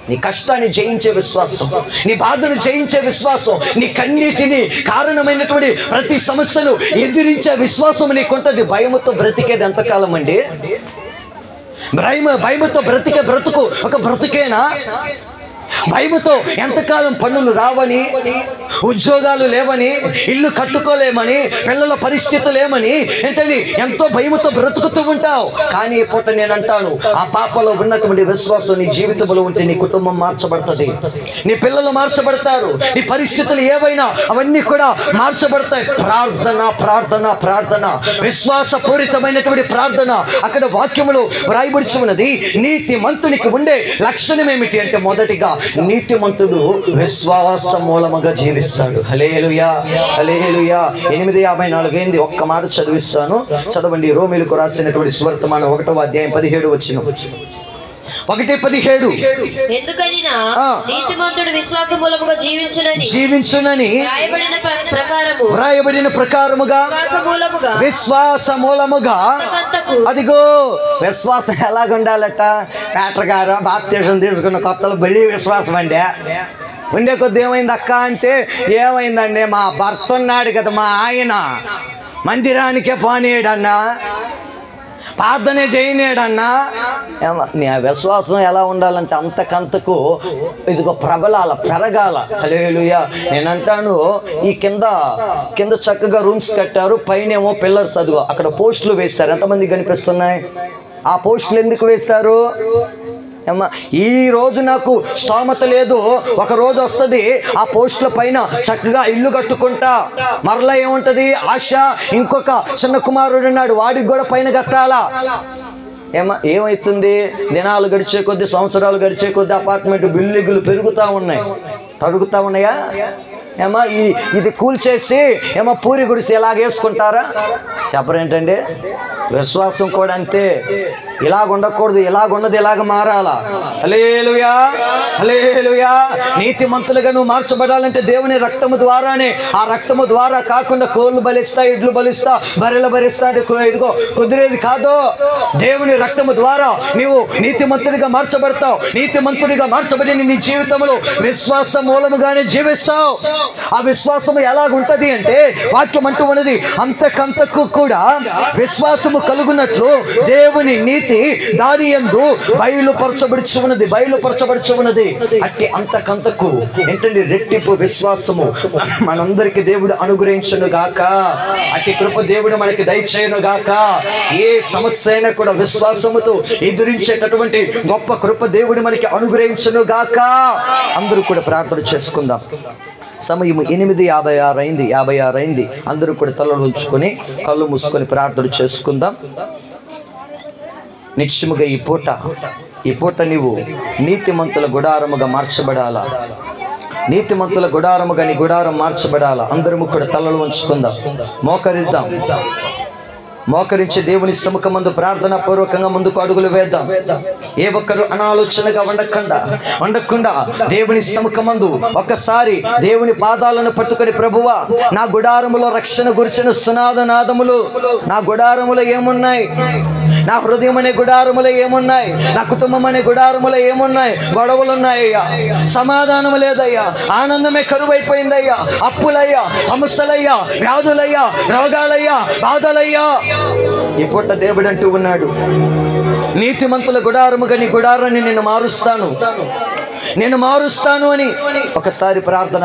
నీ కష్టాన్ని జయించే విశ్వాసం, నీ బాధను జయించే విశ్వాసం, నీ కన్నీటిని కారణమైనటువంటి ప్రతి సమస్యను ఎదిరించే విశ్వాసం నీకుంటది. భయముతో బ్రతికేది ఎంతకాలం అండి? భయముతో బ్రతికే బ్రతుకు ఒక బ్రతుకేనా? భయముతో ఎంతకాలం పన్నులు రావని, ఉద్యోగాలు లేవని, ఇల్లు కట్టుకోలేమని, పిల్లల పరిస్థితులు ఏమని ఏంటని ఎంతో భయముతో బ్రతుకుతూ ఉంటావు. కానీ ఈ పూట నేను అంటాను, ఆ పాపలో ఉన్నటువంటి విశ్వాసం నీ జీవితంలో ఉంటే నీ కుటుంబం మార్చబడుతుంది, నీ పిల్లలు మార్చబడతారు, నీ పరిస్థితులు ఏవైనా అవన్నీ కూడా మార్చబడతాయి. ప్రార్థన ప్రార్థన ప్రార్థన, విశ్వాసపూరితమైనటువంటి ప్రార్థన. అక్కడ వాక్యములో వ్రాయబడి ఉన్నది, నీతిమంతునికి ఉండే లక్షణం ఏమిటి అంటే మొదటిగా నీతిమంతుడు విశ్వాస మూలముగా జీవిస్తాడు. హల్లెలూయా హల్లెలూయా. 8:54 ఏంది ఒక్క మాట చదివిస్తాను, చదవండి. రోమీయులకు రాసినటువంటి సువర్తమానం 1వ అధ్యాయం 17 వచనం. 1:17. ఎందుకనినా నీతిమంతుడు విశ్వాస మూలముగా జీవించునని వ్రాయబడిన ప్రకారముగా విశ్వాస మూలముగా. అదిగో విశ్వాసం ఎలాగుండాలట? పేటర్ గారు బాప్తిసం తీసుకున్న కొత్తలో బలి విశ్వాసం అండి. ఉండే కొద్ది ఏమైంది అక్క అంటే, ఏమైందండి మా భర్త ఉన్నాడు కదా, మా ఆయన మందిరానికే పోనీయడన్నా, ప్రార్థనే చేయనేడన్నా. నీ విశ్వాసం ఎలా ఉండాలంటే అంతకంతకు ఇదిగో పెరగాల. హల్లెలూయా. నేను అంటాను, ఈ కింద చక్కగా రూమ్స్ కట్టారు, పైనేమో పిల్లర్స్, అదిగో అక్కడ పోస్టులు వేశారు. ఎంతమంది కనిపిస్తున్నాయి? ఆ పోస్టులు ఎందుకు వేశారు? అమ్మా ఈ రోజు నాకు స్తోమత లేదు, ఒక రోజు వస్తుంది ఆ పోస్టుల పైన చక్కగా ఇల్లు కట్టుకుంటా, మరలా ఏముంటది ఆశ, ఇంకొక చిన్న కుమారుడు ఉన్నాడు వాడికి కూడా పైన కట్టాలా. ఏమవుతుంది? దినాలు గడిచే కొద్ది, సంవత్సరాలు గడిచే కొద్ది అపార్ట్మెంట్ బిల్డింగులు పెరుగుతూ ఉన్నాయి, తరుగుతూ ఉన్నాయా? ఇది కూల్చేసి పూరి గుడిసి ఎలాగేసుకుంటారా? చెప్పరేంటండి? విశ్వాసం కూడా అంతే. ఇలాగ ఉండకూడదు, ఇలాగున్నది ఇలాగ మారాలా. హల్లెలూయా హల్లెలూయా. నీతిమంతులుగా నువ్వు మార్చబడాలంటే దేవుని రక్తము ద్వారానే. ఆ రక్తము ద్వారా కాకుండా కోళ్ళు బలిస్తా, ఇడ్లు బలిస్తా, బర్రెలు బలిస్తా అంటే ఇదిగో కుదిరేది కాదు. దేవుని రక్తము ద్వారా నీవు నీతిమంతుడిగా మార్చబడతావు. నీతిమంతుడిగా మార్చబడిన నీ జీవితంలో విశ్వాస మూలముగానే జీవిస్తావు. ఆ విశ్వాసము ఎలాగుంటది అంటే వాక్యం అంటూ ఉన్నది, అంతకంతకు కూడా విశ్వాసము కలుగునట్లు దేవుని నీతి దాని యందు బయలుపరచబడుచు ఉన్నది. అట్టి అంతకంతకు ఏంటండి రెట్టింపు విశ్వాసము మనందరికి దేవుడు అనుగ్రహించును గాక. అట్టి కృప దేవుడు మనకి దయచేయును గాక. ఏ సమస్య అయినా కూడా విశ్వాసముతో ఎదురించేటటువంటి గొప్ప కృప దేవుడు మనకి అనుగ్రహించును గాక. అందరూ కూడా ప్రార్థన చేసుకుందాం. సమయం 8:56 అయింది. అందరూ కూడా తలలు ఉంచుకొని కళ్ళు మూసుకొని ప్రార్థన చేసుకుందాం. నిశ్చయముగా ఈ పూట నీవు నీతిమంతుల గుడారముగా మార్చబడాలా. నీతిమంతుల గుడారముగా నీ గుడారం మార్చబడాలా. అందరము కూడా తలలు ఉంచుకుందాం, మోకరిద్దాం. మోకరించి దేవుని సముఖమందు ప్రార్థన పూర్వకంగా ముందుకు అడుగులు వేద్దాం. ఏ ఒక్కరు అనాలోచనగా ఉండకుండా దేవుని సముఖమందు ఒక్కసారి దేవుని పాదాలను పట్టుకొని, ప్రభువా నా గుడారములో రక్షణ గురించిన సునాదనాదములు నా గుడారములో ఏమున్నాయి? నా హృదయం అనే గుడారములో ఏమున్నాయి? నా కుటుంబం అనే గుడారములో ఏమున్నాయి? గొడవలు ఉన్నాయ్యా, సమాధానం లేదయ్యా, ఆనందమే కరువైపోయిందయ్యా, అప్పులయ్యా, సమస్యలయ్యా, వ్యాధులయ్యా, రోగాలయ్యా, బాధలయ్యా. ఈ పూట దేవుడు అంటూ ఉన్నాడు, నీతిమంతుల గుడారముగా నీ గుడారాన్ని నేను మారుస్తాను అని. ఒకసారి ప్రార్థన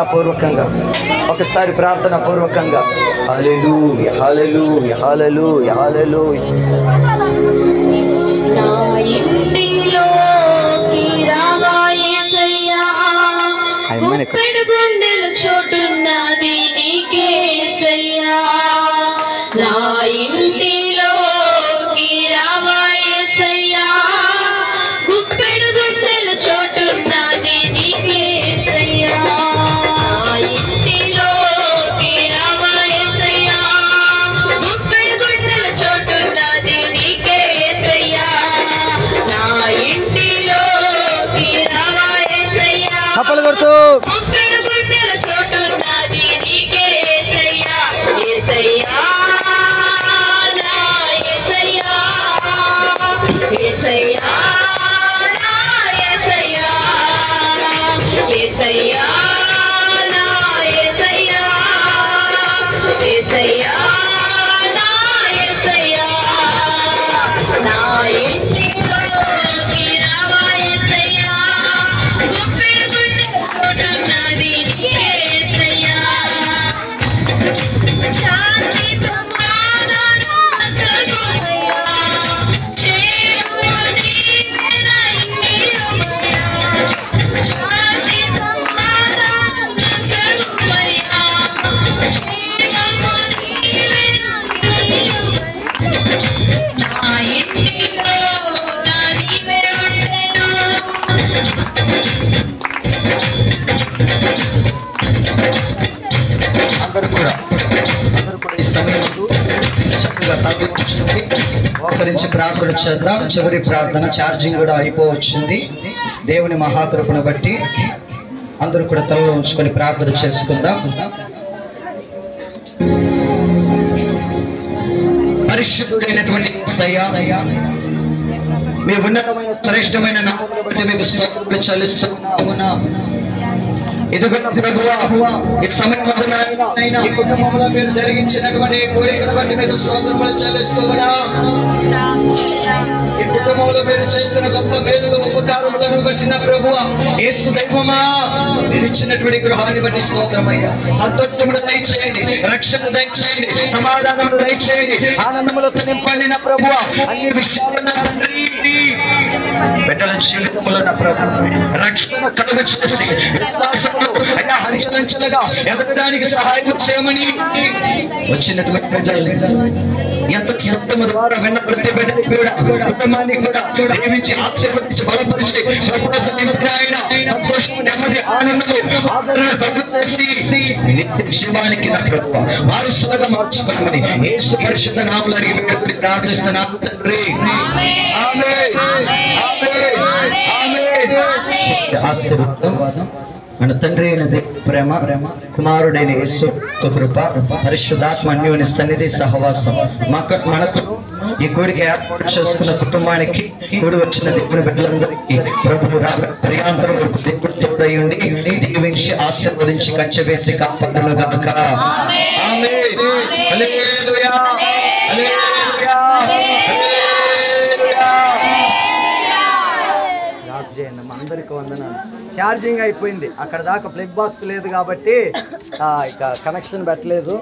పూర్వకంగా హల్లెలూయా హల్లెలూయా హల్లెలూయా హల్లెలూయా. నా ఇంటిలోకి రావా యేసయ్యా, గుప్పెడు గుండెల చోటున్నది నీకే యేసయ్యా. నా ఇంటిలోకి రావా యేసయ్యా, చప్పలు కొడుతూ గుప్పెడు గుండెల చోటున్నది నీకే యేసయ్యా యేసయ్యా నా యేసయ్యా యేసయ్యా నా యేసయ్యా యేసయ్యా నా యేసయ్యా యేసయ్యా నా యేసయ్యా నా ఇంటిలోకి రావా యేసయ్యా గుప్పెడు గుండెల చోటున్నది నీకే యేసయ్యా శాంతి సమాధానం సగుమయ్యా చేరువ నీవేన ఇన్నియమయ్యా శాంతి సమాధానం సగుమయ్యా చేరువ నీవేన ఇన్నియమయ్యా నా ఇంటిలో నా నీవే ఉండెను అందరూ కూడా ఈ సమయంలో చక్కగా తగ్గించుకుని మోకరించి ప్రార్థన చేద్దాం. చివరి ప్రార్థన ఛార్జింగ్ కూడా అయిపోవచ్చింది. దేవుని మహాకృపను బట్టి అందరూ కూడా తలలో ఉంచుకొని ప్రార్థన చేసుకుందాం. పరిశుద్ధుడైనటువంటి యేసయ్యా, మీ ఉన్నతమైన శ్రేష్టమైన నామమును బట్టి మీకు స్తోత్రాలు చెల్లిస్తున్నాము. ఇదిగో ప్రభువా, ఈ సమయం ఈ కుటుంబంలో మీరు జరిగించినటువంటి కోరికను బట్టి మీకు స్తోత్రములు చెల్లిస్తున్నా. ఈ కుటుంబంలో మీరు చేస్తున్న గొప్ప మేలులు ఉపకారములను బట్టిన ప్రభువా, యేసు దైవమా, మీరు ఇచ్చినటువంటి గృహాన్ని బట్టి స్తోత్రమయ్యా. సంతోషమును దయచేయండి, రక్షణ దయచేయండి, సమాధానమును దయచేయండి, ఆనందములతో నింపండి నా ప్రభువా. అన్ని విషయాలను బిడ్డల జీవితంలో నా ప్రభు రక్షణ కలుగ చేసి విశ్వాసమును అయ్యా అంచెలంచెలుగా ఎదగడానికి సహాయం చేయమని వచ్చినటువంటి ప్రజలు ఎంత శబ్దము ద్వారా విన్న ప్రతి బిడ్డని కూడా కుటుంబాన్ని కూడా దీవించి ఆశీర్వదించి బలపరిచి సంతోషము నెమ్మది ఆనందము ఆదరణ కలుగ చేసి నిత్య జీవానికి నా ప్రభువా వారసులుగా మార్చుకోమని యేసు పరిశుద్ధ నామములో అడిగి పెట్టుకుని ప్రార్థిస్తున్నాము తండ్రి. ఆమేన్ ఆమేన్ ఆమేన్. ఆశీర్వాదం మన తండ్రి అయిన ప్రేమ, కుమారుడైన యేసు కృప, పరిశుద్ధాత్మ అన్యోన్య సన్నిధి సహవాసం మనకు ఈ కూడికి ఏర్పాటు చేసుకున్న కుటుంబానికి కూడి వచ్చిన దేవుని బిడ్డలందరికీ ప్రభువు ప్రియాంతరం వరకు దేవుడు తోడై ఉండి దీవించి ఆశీర్వదించి కంచెవేసి కాపాడును గాక. ఆమేన్. హల్లెలూయా హల్లెలూయా హల్లెలూయా. అందరికి వందనాలు. ఛార్జింగ్ అయిపోయింది, అక్కడ దాకా ప్లగ్ బాక్స్ లేదు కాబట్టి ఇక కనెక్షన్ పెట్టలేదు.